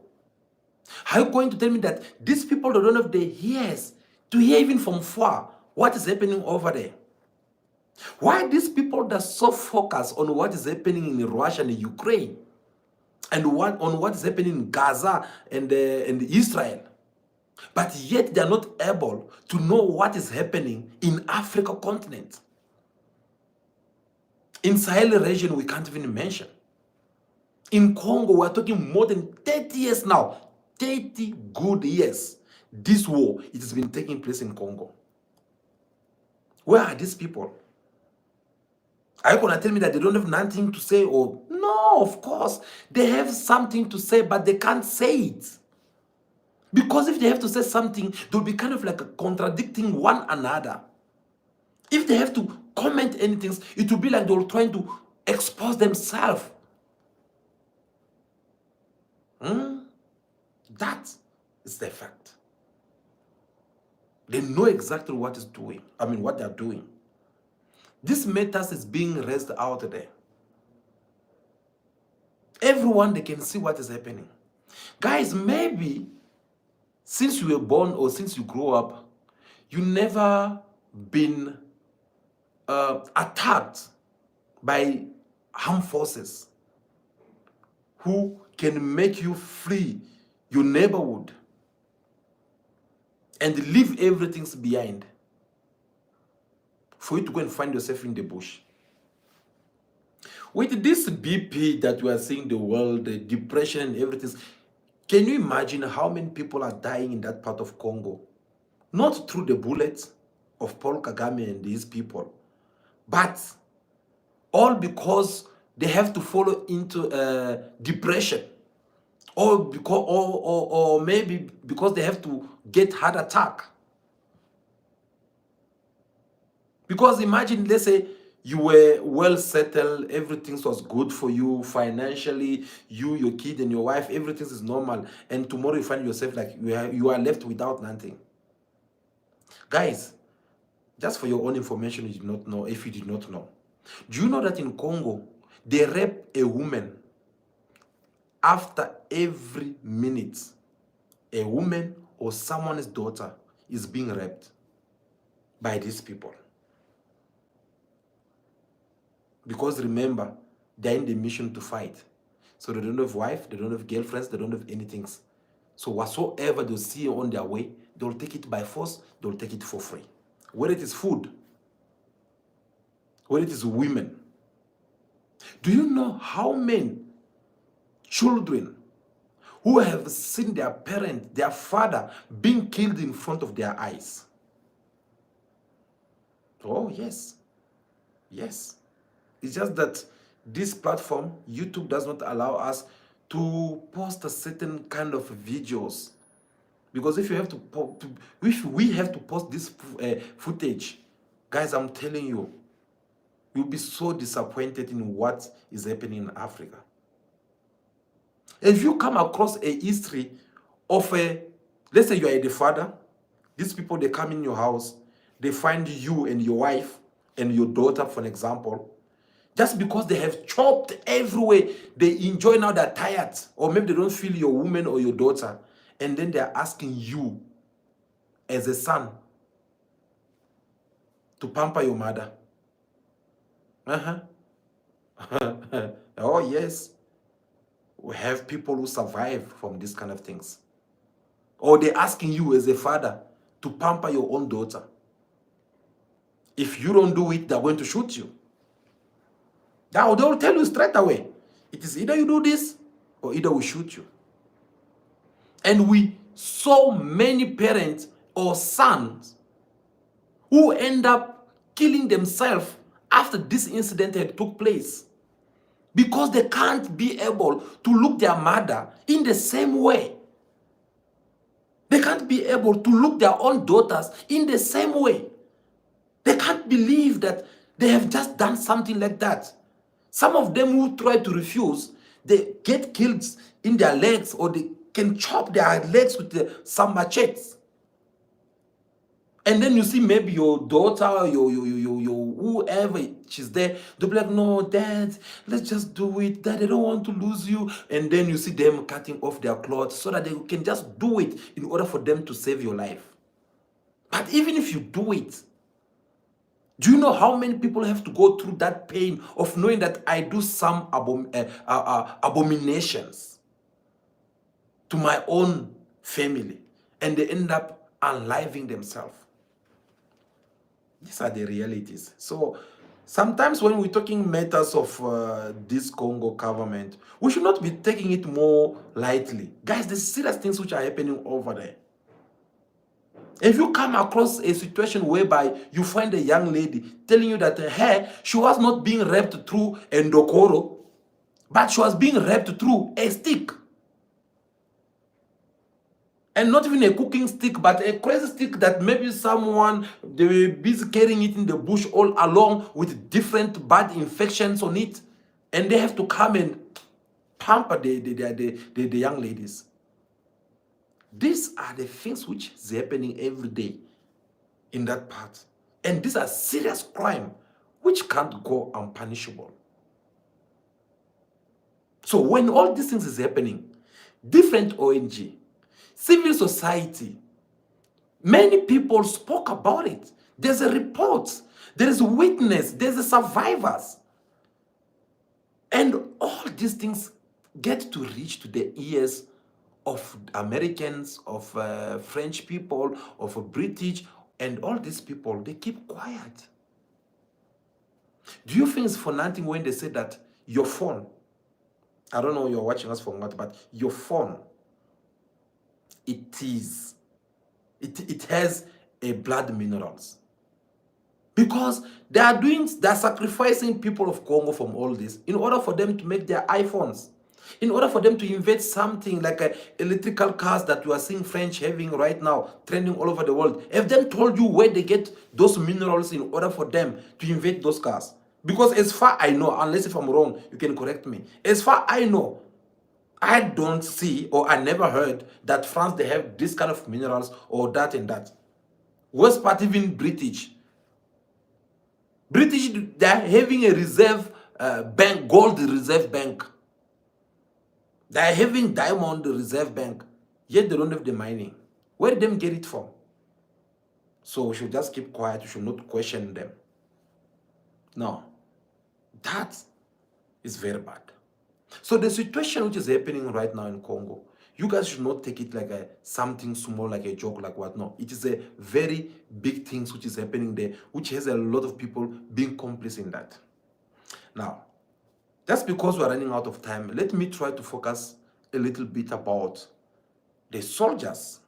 Are you going to tell me that these people, they don't have the ears to hear even from far what is happening over there? Why these people that so focused on what is happening in Russia and Ukraine, and on what is happening in Gaza and Israel, but yet they are not able to know what is happening in Africa continent? In Sahel region, we can't even mention. In Congo, we're talking more than 30 years now. 30 good years. This war, it has been taking place in Congo. Where are these people? Are you going to tell me that they don't have nothing to say? Or no, of course. They have something to say, but they can't say it. Because if they have to say something, they'll be kind of like contradicting one another. If they have to comment anything, it will be like they're trying to expose themselves. That is the fact. They know exactly what is doing. What they're doing. This matters is being raised out there. Everyone, they can see what is happening. Guys, maybe since you were born or since you grew up, you never been attacked by armed forces who can make you flee your neighborhood and leave everything behind for you to go and find yourself in the bush. With this BP that we are seeing the world, the depression and everything, can you imagine how many people are dying in that part of Congo? Not through the bullets of Paul Kagame and these people, but all because they have to follow into depression, or because, or maybe because they have to get heart attack. Because imagine, let's say you were well settled, everything was good for you financially, you, your kid, and your wife, everything is normal, and tomorrow you find yourself like you are left without nothing. Guys, just for your own information, you did not know, if you did not know, do you know that in Congo, they rape a woman after every minute? A woman or someone's daughter is being raped by these people. Because remember, they're in the mission to fight. So they don't have wife, they don't have girlfriends, they don't have anything. So whatsoever they see on their way, they'll take it by force, they'll take it for free. Whether it is food, whether it is women. Do you know how many children who have seen their parent, their father, being killed in front of their eyes? Oh, yes. Yes. It's just that this platform, YouTube, does not allow us to post a certain kind of videos. Because if you have if we have to post this footage, guys, I'm telling you, you'll be so disappointed in what is happening in Africa. If you come across a history of let's say you are the father, these people, they come in your house, they find you and your wife and your daughter, for an example, just because they have chopped everywhere, they enjoy, now they're tired, or maybe they don't feel your woman or your daughter, and then they're asking you as a son to pamper your mother. Oh yes, we have people who survive from these kind of things. Or they're asking you as a father to pamper your own daughter. If you don't do it, they're going to shoot you. Now they'll tell you straight away, it is either you do this or either we shoot you. And we saw many parents or sons who end up killing themselves after this incident had took place, because they can't be able to look their mother in the same way. They can't be able to look their own daughters in the same way. They can't believe that they have just done something like that. Some of them who try to refuse, they get killed in their legs, or they can chop their legs with some machetes. And then you see maybe your daughter, your whoever, she's there, they'll be like, no, Dad, let's just do it. Dad, I don't want to lose you. And then you see them cutting off their clothes so that they can just do it in order for them to save your life. But even if you do it, do you know how many people have to go through that pain of knowing that I do some abominations to my own family, and they end up unaliving themselves? These are the realities. So sometimes when we're talking matters of this Congo government, we should not be taking it more lightly. Guys, there's serious things which are happening over there. If you come across a situation whereby you find a young lady telling you that she was not being raped through a ndokoro, but she was being raped through a stick. And not even a cooking stick, but a crazy stick that maybe someone, they were busy carrying it in the bush all along with different bad infections on it. And they have to come and pamper the young ladies. These are the things which is happening every day in that part. And these are serious crime which can't go unpunishable. So when all these things is happening, different ONG, civil society, many people spoke about it. There's a report, there is a witness, there's a survivors. And all these things get to reach to the ears of Americans, of French people, of British, and all these people, they keep quiet. Do you think it's for nothing when they say that your phone, I don't know you're watching us from what, but your phone, it has a blood minerals. Because they're sacrificing people of Congo from all this in order for them to make their iPhones. In order for them to invent something like electrical cars that you are seeing French having right now, trending all over the world. Have them told you where they get those minerals in order for them to invent those cars? Because as far I know, unless if I'm wrong, you can correct me. As far I know, I don't see or I never heard that France, they have this kind of minerals or that and that. Worst part, even British, they're having a reserve bank, gold reserve bank. They're having diamond reserve bank, yet they don't have the mining. Where did them get it from? So we should just keep quiet. We should not question them. No, that is very bad. So the situation which is happening right now in Congo, you guys should not take it like something small, like a joke, like what. No, it is a very big thing which is happening there, which has a lot of people being complicit in that. Now, just because we're running out of time, let me try to focus a little bit about the soldiers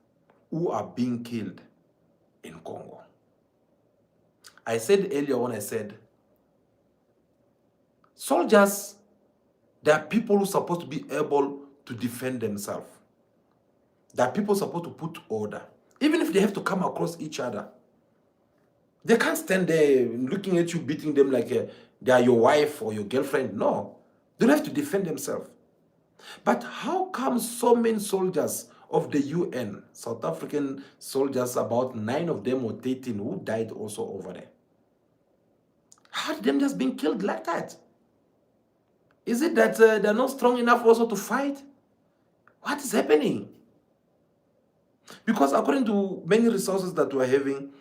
who are being killed in Congo. I said earlier when I said, soldiers, they are people who are supposed to be able to defend themselves. They are people supposed to put order. Even if they have to come across each other, they can't stand there looking at you, beating them like they are your wife or your girlfriend. No, they have to defend themselves. But how come so many soldiers of the UN, South African soldiers, about 9 of them or 13, who died also over there? How did them just being killed like that? Is it that they're not strong enough also to fight? What is happening? Because according to many resources that we're having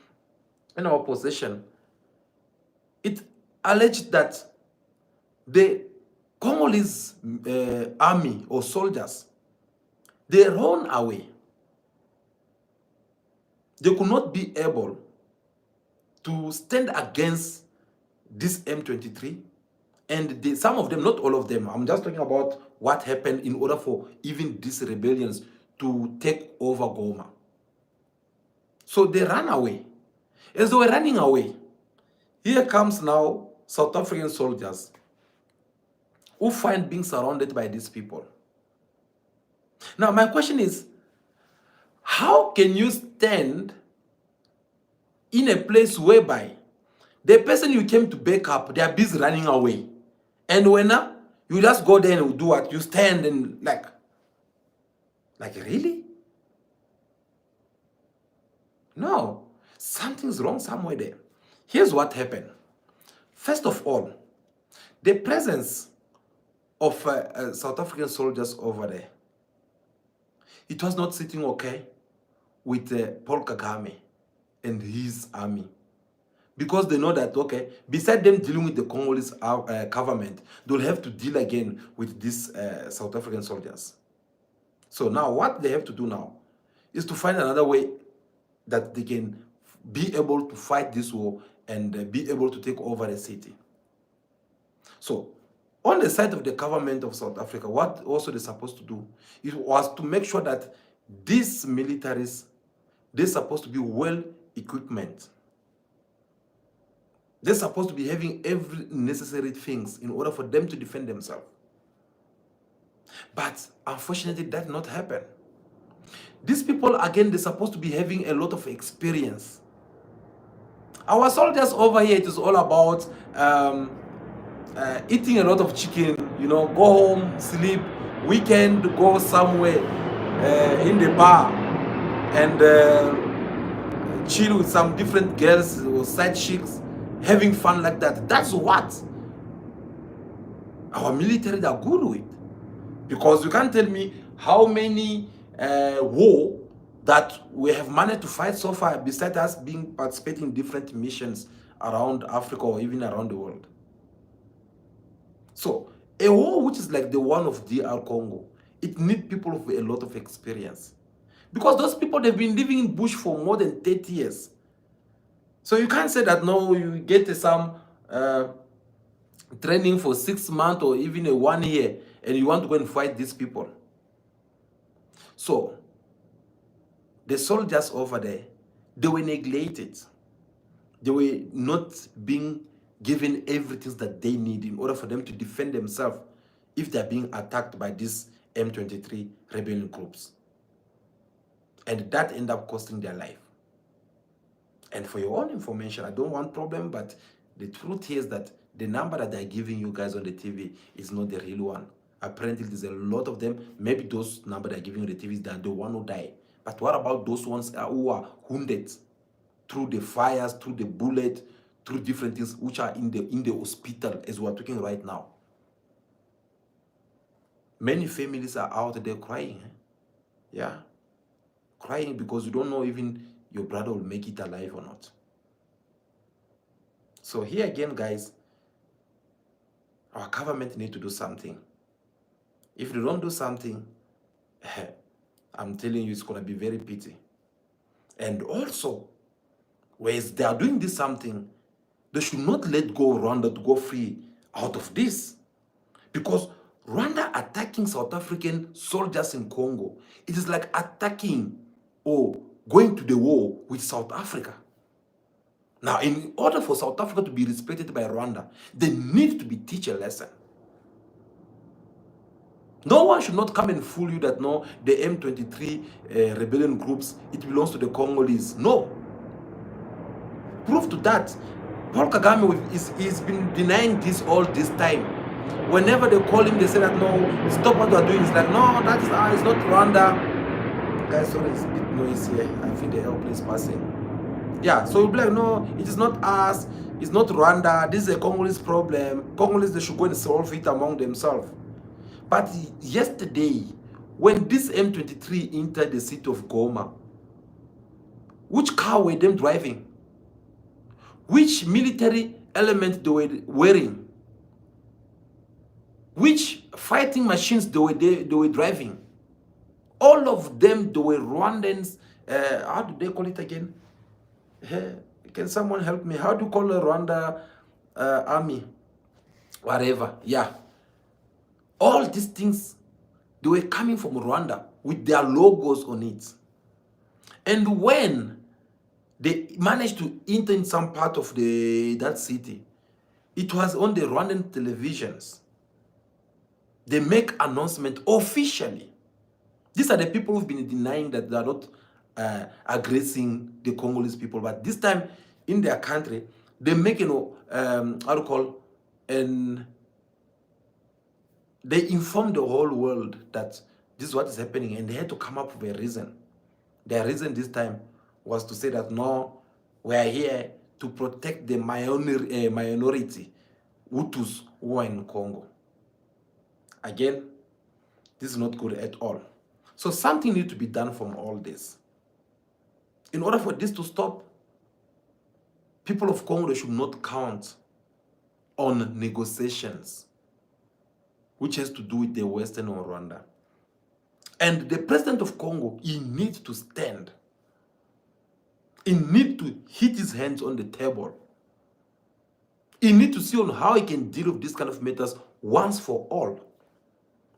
in our possession, it alleged that the Congolese army or soldiers, they run away. They could not be able to stand against this M23. And some of them, not all of them, I'm just talking about what happened in order for even these rebellions to take over Goma. So they ran away. As they were running away, here comes now South African soldiers who find being surrounded by these people. Now, my question is, how can you stand in a place whereby the person you came to back up, they are busy running away? And when you just go there and do what? You stand and like really? No, something's wrong somewhere there. Here's what happened. First of all, the presence of South African soldiers over there, it was not sitting okay with Paul Kagame and his army. Because they know that, okay, beside them dealing with the Congolese government, they'll have to deal again with these South African soldiers. So now what they have to do now is to find another way that they can be able to fight this war and be able to take over the city. So on the side of the government of South Africa, what also they're supposed to do, it was to make sure that these militaries, they're supposed to be well equipment. They're supposed to be having every necessary things in order for them to defend themselves. But unfortunately, that did not happen. These people, again, they're supposed to be having a lot of experience. Our soldiers over here, it is all about eating a lot of chicken, go home, sleep, weekend, go somewhere in the bar and chill with some different girls or side chicks, having fun like that. That's what our military are good with. Because you can't tell me how many war that we have managed to fight so far, besides us being participating in different missions around Africa or even around the world. So a war which is like the one of DR Congo, it needs people with a lot of experience. Because those people, they've been living in bush for more than 30 years. So you can't say that, no, you get some training for 6 months or even a 1 year and you want to go and fight these people. So the soldiers over there, they were neglected. They were not being given everything that they need in order for them to defend themselves if they're being attacked by these M23 rebellion groups. And that ended up costing their life. And for your own information, I don't want problem, but the truth is that the number that they're giving you guys on the TV is not the real one. Apparently, there's a lot of them. Maybe those numbers they're giving on the TV is the one who died. But what about those ones who are wounded through the fires, through the bullet, through different things, which are in the hospital as we're talking right now? Many families are out there crying. Yeah. Crying because you don't know even your brother will make it alive or not. So here again, guys, our government need to do something. If they don't do something, I'm telling you, it's going to be very pity. And also, whereas they are doing this something, they should not let go Rwanda to go free out of this. Because Rwanda attacking South African soldiers in Congo, it is like attacking or going to the war with South Africa. Now, in order for South Africa to be respected by Rwanda, they need to be teach a lesson. No one should not come and fool you that, no, the M23 rebellion groups, it belongs to the Congolese. No. Proof to that, Paul Kagame he's been denying this all this time. Whenever they call him, they say that, no, stop what you are doing. It's like, no, that's it's not Rwanda. Guys, sorry, it's a bit noisy here. I think the airplane is passing. Yeah, so you'll be like, no, it is not us. It's not Rwanda. This is a Congolese problem. Congolese, they should go and solve it among themselves. But yesterday, when this M23 entered the city of Goma, which car were them driving? Which military element they were wearing? Which fighting machines they were driving? All of them, they were Rwandans. How do they call it again? Can someone help me? How do you call a Rwanda army? Whatever, yeah. All these things, they were coming from Rwanda with their logos on it. And when they managed to enter in some part of that city, it was on the Rwandan televisions. They make announcement officially. These are the people who've been denying that they are not aggressing the Congolese people. But this time in their country, they make, how to call, and they inform the whole world that this is what is happening, and they had to come up with a reason. Their reason this time was to say that, no, we are here to protect the minority Hutus who are in Congo. Again, this is not good at all. So something needs to be done from all this. In order for this to stop, people of Congo should not count on negotiations, which has to do with the Western or Rwanda. And the president of Congo, he needs to stand. He needs to hit his hands on the table. He needs to see on how he can deal with this kind of matters once for all.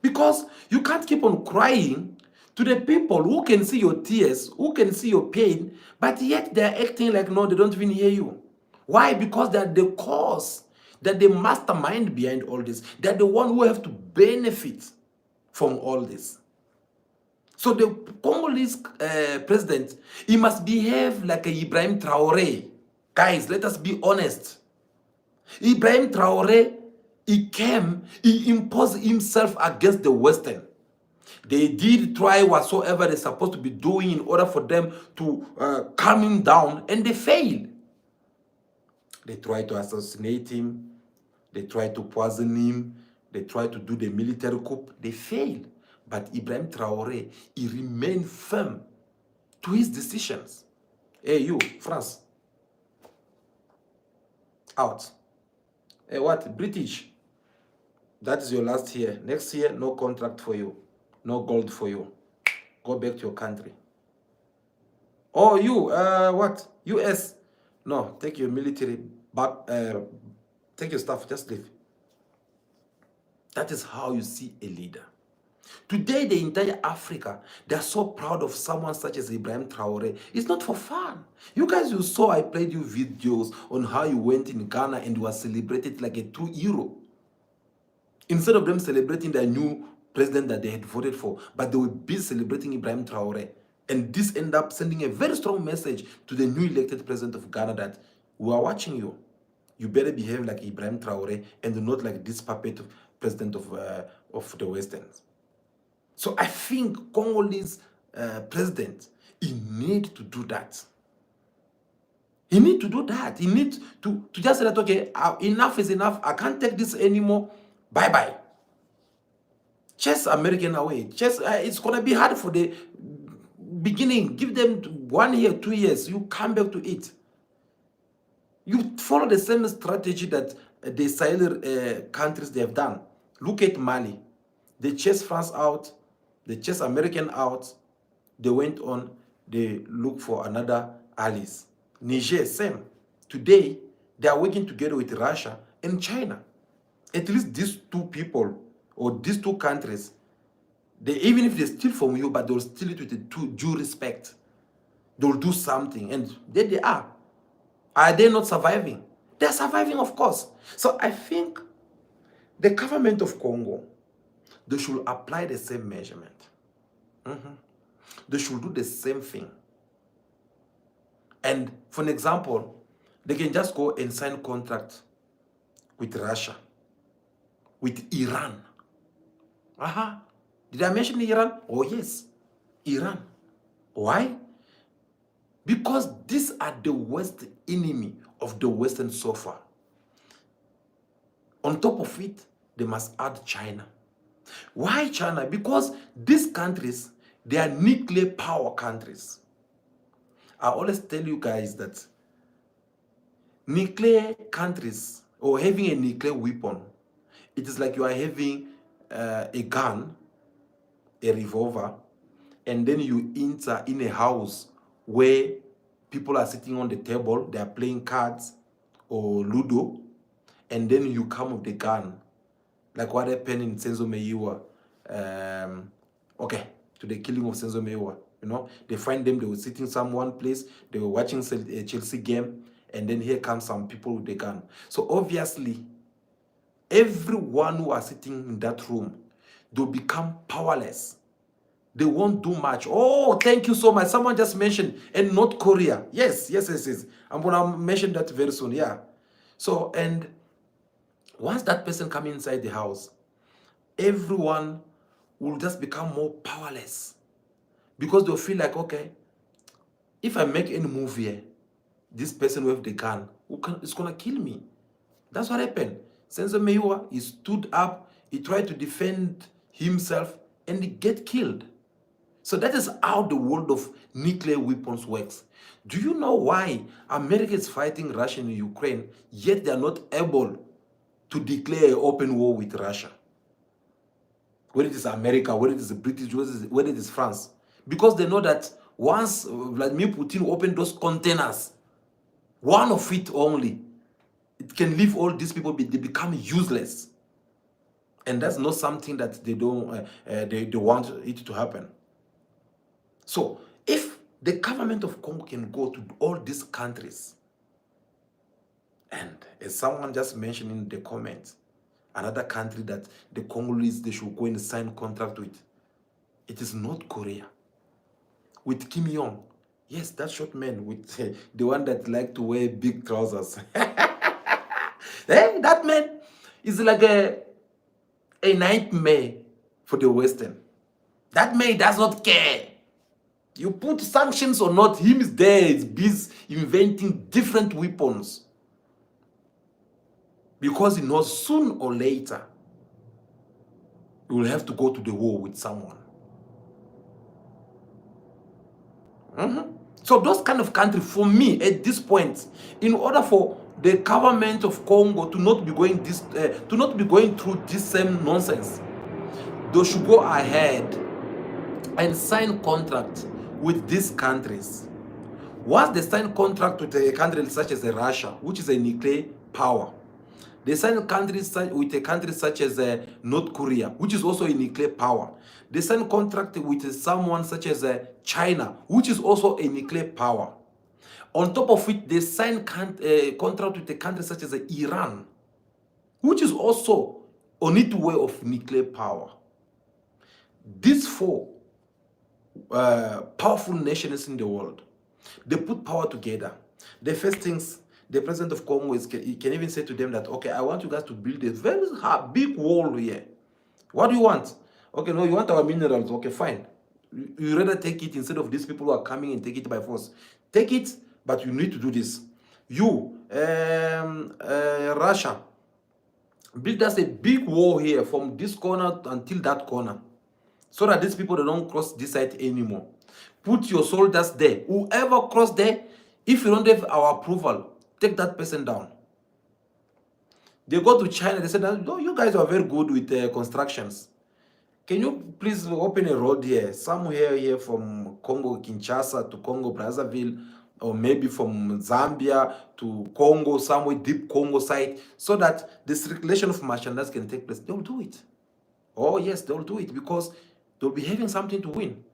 Because you can't keep on crying To the people who can see your tears, who can see your pain, but yet they are acting like no, they don't even hear you. Why? Because they are the cause, that the mastermind behind all this. They are the one who have to benefit from all this. So the Congolese president, he must behave like a Ibrahim Traore. Guys, let us be honest. Ibrahim Traore, he came, he imposed himself against the Western. They did try whatsoever they're supposed to be doing in order for them to calm him down, and they failed. They tried to assassinate him. They tried to poison him. They tried to do the military coup. They failed. But Ibrahim Traore, he remained firm to his decisions. Hey, you, France. Out. Hey, what? British. That is your last year. Next year, no contract for you. No gold for you. Go back to your country. Oh, you, what? US. No, take your military, but take your stuff, just leave. That is how you see a leader. Today, the entire Africa, they are so proud of someone such as Ibrahim Traore. It's not for fun. You guys, you saw I played you videos on how you went in Ghana and was celebrated like a true hero. Instead of them celebrating their new president that they had voted for, but they will be celebrating Ibrahim Traore. And this ended up sending a very strong message to the new elected president of Ghana that we are watching you. You better behave like Ibrahim Traore and not like this puppet president of the Westerns. So I think Congolese president, he need to do that. He need to do that. He need to just say that, okay, enough is enough. I can't take this anymore. Bye-bye. Chase American away. Chase, it's going to be hard for the beginning. Give them 1 year, 2 years. You come back to it. You follow the same strategy that the Sahel countries they have done. Look at Mali. They chased France out. They chased American out. They went on. They look for another allies. Niger, same. Today, they are working together with Russia and China. At least these two people or these two countries, they, even if they steal from you, but they'll steal it with due respect. They'll do something, and there they are. Are they not surviving? They're surviving, of course. So I think the government of Congo, they should apply the same measurement. They should do the same thing. And for an example, they can just go and sign contract with Russia, with Iran. Did I mention Iran? Oh yes, Iran. Why? Because these are the worst enemy of the Western so far. On top of it, they must add China. Why China? Because these countries, they are nuclear power countries. I always tell you guys that nuclear countries, or having a nuclear weapon, it is like you are having a gun, a revolver, and then you enter in a house where people are sitting on the table, they are playing cards or Ludo, and then you come with the gun, like what happened in Senzo Meyiwa, to the killing of Senzo Meyiwa. You know, they find them, they were sitting one place, they were watching a Chelsea game, and then here comes some people with the gun. So obviously, everyone who are sitting in that room, they'll become powerless. They won't do much. Oh, thank you so much. Someone just mentioned, and North Korea. Yes. I'm going to mention that very soon, yeah. So, and once that person comes inside the house, everyone will just become more powerless. Because they'll feel like, okay, if I make any move here, this person with the gun is going to kill me. That's what happened. Senzo Meyiwa, he stood up, he tried to defend himself, and he get killed. So that is how the world of nuclear weapons works. Do you know why America is fighting Russia in Ukraine, yet they are not able to declare an open war with Russia? Whether it is America, whether it is the British, whether it is France. Because they know that once Vladimir Putin opened those containers, one of it only, it can leave all these people, they become useless. And that's not something that they don't, they want it to happen. So if the government of Congo can go to all these countries, and as someone just mentioned in the comments, another country that the Congolese, they should go and sign contract with, it is North Korea. With Kim Jong. Yes, that short man with the one that like to wear big trousers. That man is like a nightmare for the Western. That man does not care. You put sanctions or not, him is there, he's busy inventing different weapons. Because he knows soon or later, you will have to go to the war with someone. So those kind of countries, for me, at this point, in order for the government of Congo to not be going through this same nonsense, they should go ahead and sign contract with these countries. Once they sign contract with a country such as Russia, which is a nuclear power, they sign countries with a country such as North Korea, which is also a nuclear power. They sign contract with someone such as China, which is also a nuclear power. On top of it, they sign contract with a country such as Iran, which is also on its way of nuclear power. These four powerful nations in the world, they put power together. The first things the president of Congo he can even say to them that, okay, I want you guys to build a very big wall here. What do you want? Okay, no, you want our minerals. Okay, fine. You rather take it instead of these people who are coming and take it by force. Take it, but you need to do this. You, Russia, build us a big wall here from this corner until that corner, so that these people, they don't cross this side anymore. Put your soldiers there. Whoever cross there, if you don't have our approval, take that person down. They go to China, they said, oh, you guys are very good with constructions. Can you please open a road here, somewhere here from Congo Kinshasa to Congo Brazzaville, or maybe from Zambia to Congo, somewhere deep Congo side, so that the circulation of merchandise can take place? They'll do it. Oh yes, they'll do it, because they'll be having something to win.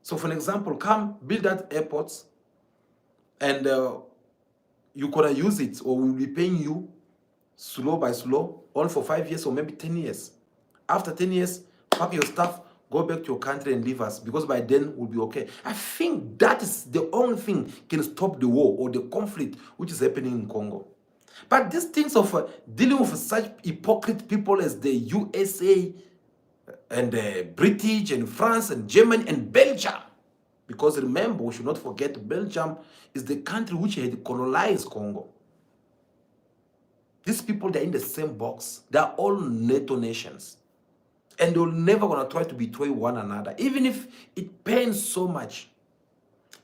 So for an example, come build that airports, and you could use it, or we'll be paying you slow by slow, all for 5 years or maybe 10 years. After 10 years, pack your stuff, go back to your country and leave us, because by then we'll be okay. I think that is the only thing can stop the war or the conflict which is happening in Congo. But these things of dealing with such hypocrite people as the USA and British and France and Germany and Belgium, because remember, we should not forget, Belgium is the country which had colonized Congo. These people, they're in the same box. They're all NATO nations. And they're never going to try to betray one another, even if it pains so much.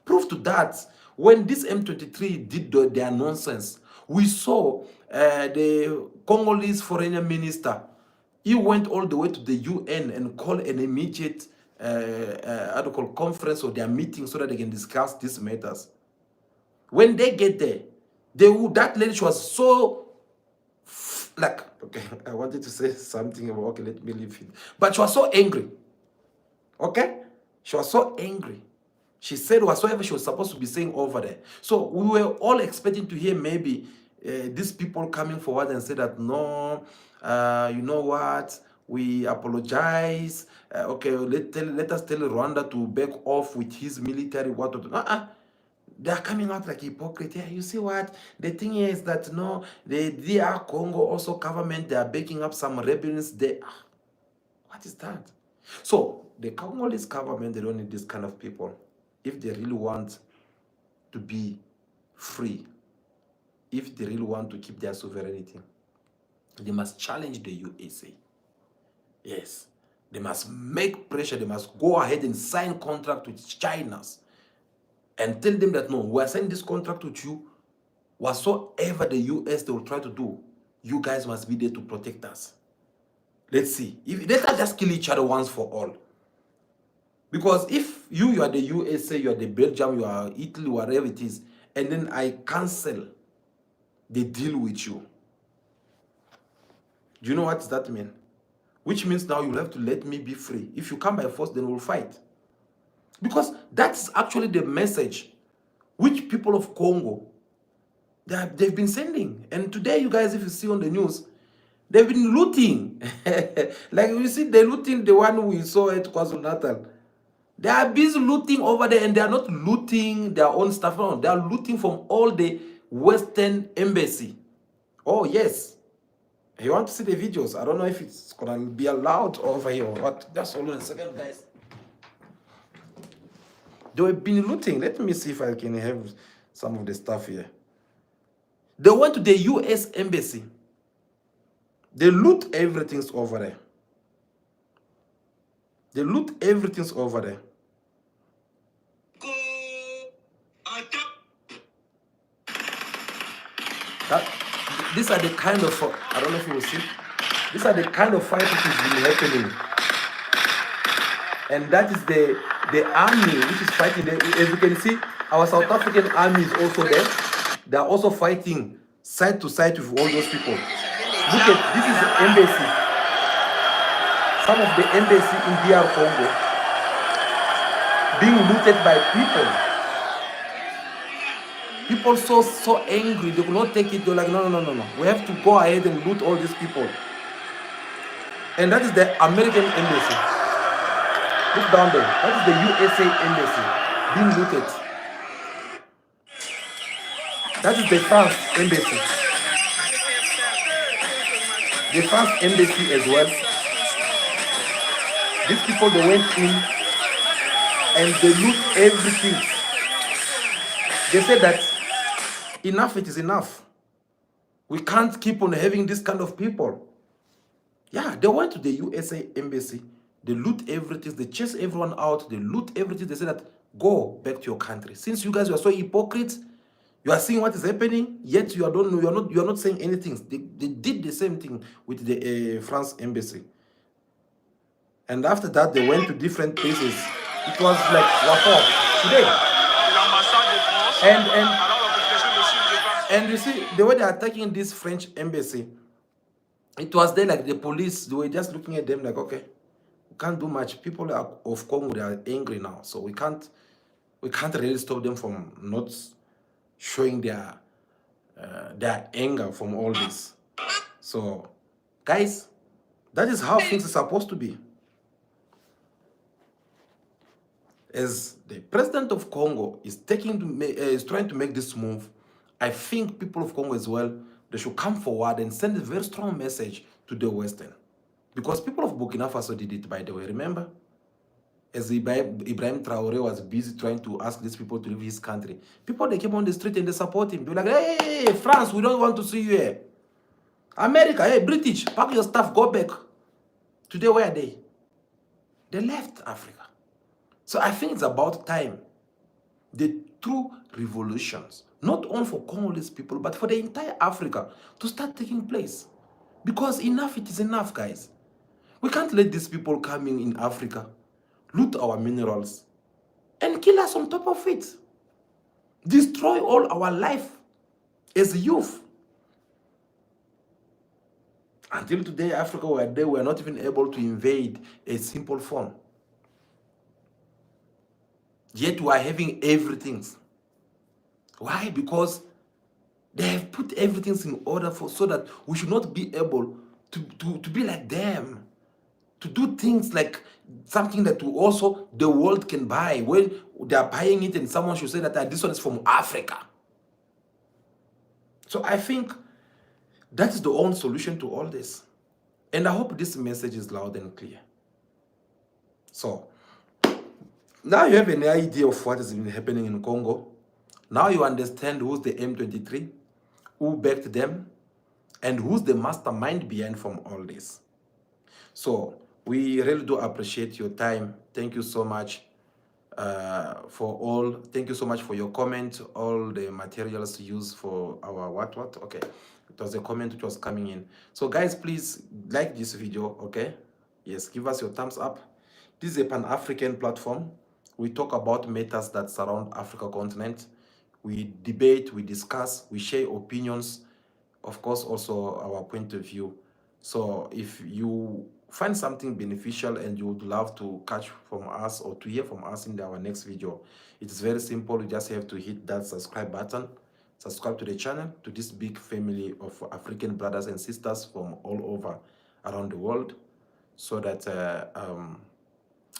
Proof to that, when this M23 did their nonsense, we saw the Congolese foreign minister. He went all the way to the UN and called an immediate conference or their meeting so that they can discuss these matters. When they get there, that lady, she was so okay, I wanted to say something about, okay, let me leave it. But she was so angry. Okay? She was so angry. She said whatsoever she was supposed to be saying over there. So we were all expecting to hear maybe these people coming forward and say that, no, you know what, we apologize. Okay, let us tell Rwanda to back off with his military. They are coming out like hypocrite. Yeah, you see what? The thing is that, no, the DR Congo also government, they are backing up some rebellions there. What is that? So the Congolese government, they don't need this kind of people. If they really want to be free, if they really want to keep their sovereignty, they must challenge the USA. Yes, they must make pressure. They must go ahead and sign contract with China's and tell them that, no, we are signing this contract with you. Whatsoever the US they will try to do, you guys must be there to protect us. Let's see. Let us just kill each other once for all. Because if you are the USA, you are the Belgium, you are Italy, whatever it is, and then I cancel the deal with you, do you know what does that mean? Which means now you'll have to let me be free. If you come by force, then we'll fight. Because that's actually the message which people of Congo, they've been sending. And today, you guys, if you see on the news, they've been looting. Like you see, they're looting the one we saw at KwaZulu-Natal. They are busy looting over there, and they are not looting their own stuff. No, they are looting from all the Western embassy. Oh, yes. You want to see the videos? I don't know if it's gonna be allowed over here or what. Just hold on a second, guys. They have been looting. Let me see if I can have some of the stuff here. They went to the US embassy. They loot everything's over there. They loot everything's over there. These are the kind of, I don't know if you will see, these are the kind of fight which has been happening. And that is the army which is fighting there. As you can see, our South African army is also there. They are also fighting side to side with all those people. Look at, this is the embassy. Some of the embassy in DR Congo being looted by people. People so angry, they could not take it. They're like, no. We have to go ahead and loot all these people. And that is the American embassy. Look down there. That is the USA embassy being looted. That is the France embassy. The France embassy as well. These people, they went in and they loot everything. They said that enough, it is enough. We can't keep on having this kind of people. Yeah, they went to the USA embassy. They loot everything. They chase everyone out. They loot everything. They said that go back to your country. Since you guys are so hypocrites, you are seeing what is happening, yet you are not saying anything. They did the same thing with the France embassy. And after that, they went to different places. It was like Wafor today. And you see, the way they are attacking this French embassy, it was there like the police, they were just looking at them like, okay, we can't do much. People of Congo, they are angry now. So we can't really stop them from not showing their anger from all this. So, guys, that is how things are supposed to be. As the president of Congo is trying to make this move, I think people of Congo as well, they should come forward and send a very strong message to the Western. Because people of Burkina Faso did it, by the way, remember? As Ibrahim Traore was busy trying to ask these people to leave his country, people, they came on the street and they support him. They were like, hey, France, we don't want to see you here. America, hey, British, pack your stuff, go back. Today, where are they? They left Africa. So I think it's about time the true revolutions, not only for Congolese people, but for the entire Africa, to start taking place. Because enough, it is enough, guys. We can't let these people come in Africa, loot our minerals, and kill us on top of it. Destroy all our life as youth. Until today, Africa were not even able to invade a simple phone. Yet we are having everything. Why? Because they have put everything in order so that we should not be able to be like them, to do things like something that also the world can buy. When they are buying it, and someone should say that this one is from Africa. So I think that is the only solution to all this. And I hope this message is loud and clear. So now you have an idea of what has been happening in Congo. Now you understand who's the M23, who backed them, and who's the mastermind behind from all this. So we really do appreciate your time. Thank you so much thank you so much for your comment, all the materials used for our what. Okay, it was a comment which was coming in. So guys, please like this video, okay? Yes, give us your thumbs up. This is a Pan-African platform. We talk about matters that surround Africa continent. We debate, we discuss, we share opinions, of course, also our point of view. So if you find something beneficial and you would love to catch from us or to hear from us in our next video, it is very simple. You just have to hit that subscribe button, subscribe to the channel, to this big family of African brothers and sisters from all over around the world, so that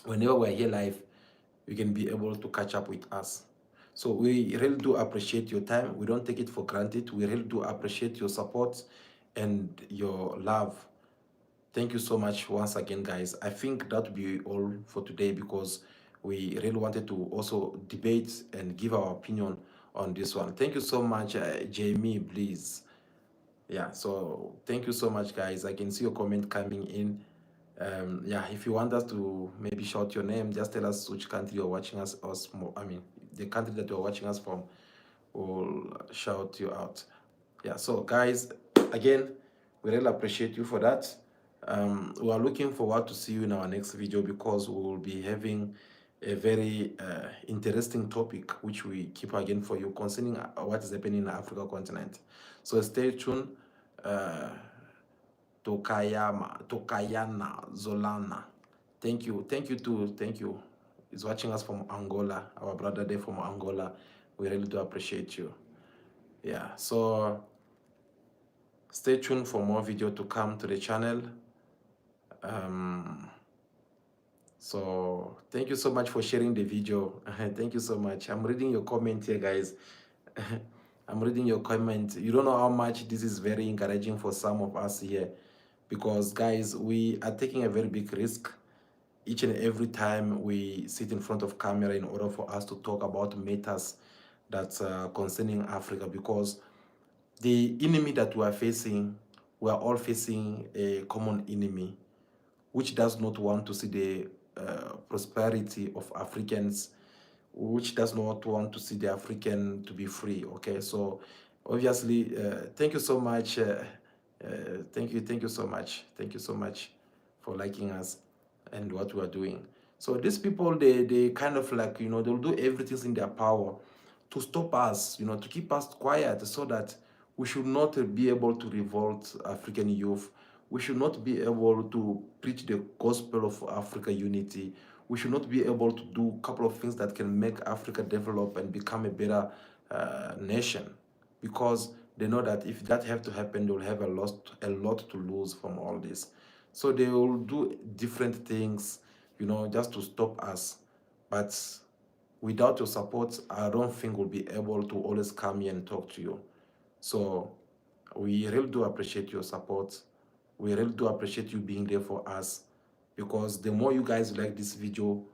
whenever we're here live, you can be able to catch up with us. So we really do appreciate your time. We don't take it for granted. We really do appreciate your support and your love. Thank you so much once again, guys. I think that will be all for today, because we really wanted to also debate and give our opinion on this one. Thank you so much, Jamie, please. Yeah, so thank you so much, guys. I can see your comment coming in. Yeah, if you want us to maybe shout your name, just tell us which country you're watching us more. I mean, the country that you're watching us from, will shout you out. Yeah, so guys, again, we really appreciate you for that. We are looking forward to see you in our next video, because we will be having a very interesting topic which we keep again for you concerning what is happening in the Africa continent. So stay tuned. Tokayana Zolana. Thank you too. Thank you. He's watching us from Angola, our brother there from Angola. We really do appreciate you. Yeah, so stay tuned for more video to come to the channel. So thank you so much for sharing the video. Thank you so much. I'm reading your comment here, guys. I'm reading your comment. You don't know how much this is very encouraging for some of us here, because guys, we are taking a very big risk each and every time we sit in front of camera in order for us to talk about matters that's concerning Africa, because the enemy that we are facing, we are all facing a common enemy, which does not want to see the prosperity of Africans, which does not want to see the African to be free. Okay, so obviously, thank you so much. Thank you so much for liking us and what we are doing. So these people, they kind of like, they'll do everything in their power to stop us, to keep us quiet, so that we should not be able to revolt African youth. We should not be able to preach the gospel of Africa unity. We should not be able to do a couple of things that can make Africa develop and become a better nation, because they know that if that have to happen, they'll have a lot to lose from all this. So they will do different things, just to stop us. But without your support, I don't think we'll be able to always come here and talk to you. So we really do appreciate your support. We really do appreciate you being there for us, because the more you guys like this video,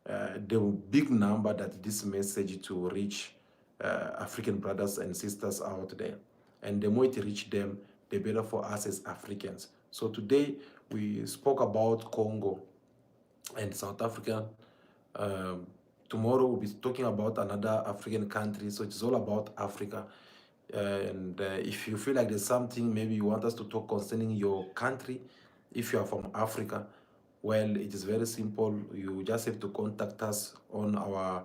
the big number that this message to reach African brothers and sisters out there. And the more it reach them, the better for us as Africans. So today we spoke about Congo and South Africa. Tomorrow we'll be talking about another African country. So it's all about Africa. And if you feel like there's something maybe you want us to talk concerning your country, if you are from Africa, well, it is very simple. You just have to contact us on our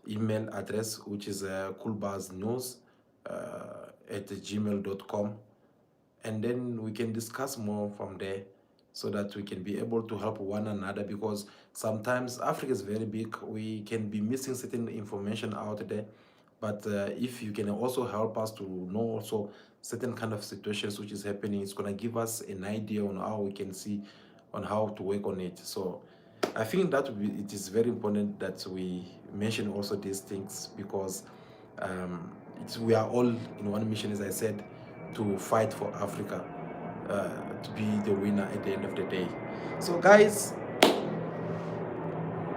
email address, which is coolbarsnews@gmail.com, and then we can discuss more from there, so that we can be able to help one another, because sometimes Africa is very big. We can be missing certain information out there, but if you can also help us to know also certain kind of situations which is happening, it's going to give us an idea on how we can see on how to work on it. So I think that it is very important that we mention also these things, because we are all in one mission, as I said, to fight for Africa, to be the winner at the end of the day. So guys,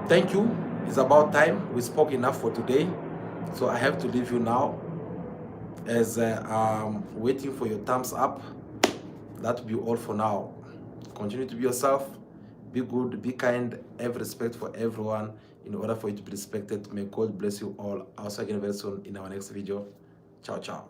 thank you. It's about time. We spoke enough for today, so I have to leave you now, as I'm waiting for your thumbs up. That will be all for now. Continue to be yourself, be good, be kind, have respect for everyone in order for you to be respected. May God bless you all. I'll see you again very soon in our next video. Ciao, ciao.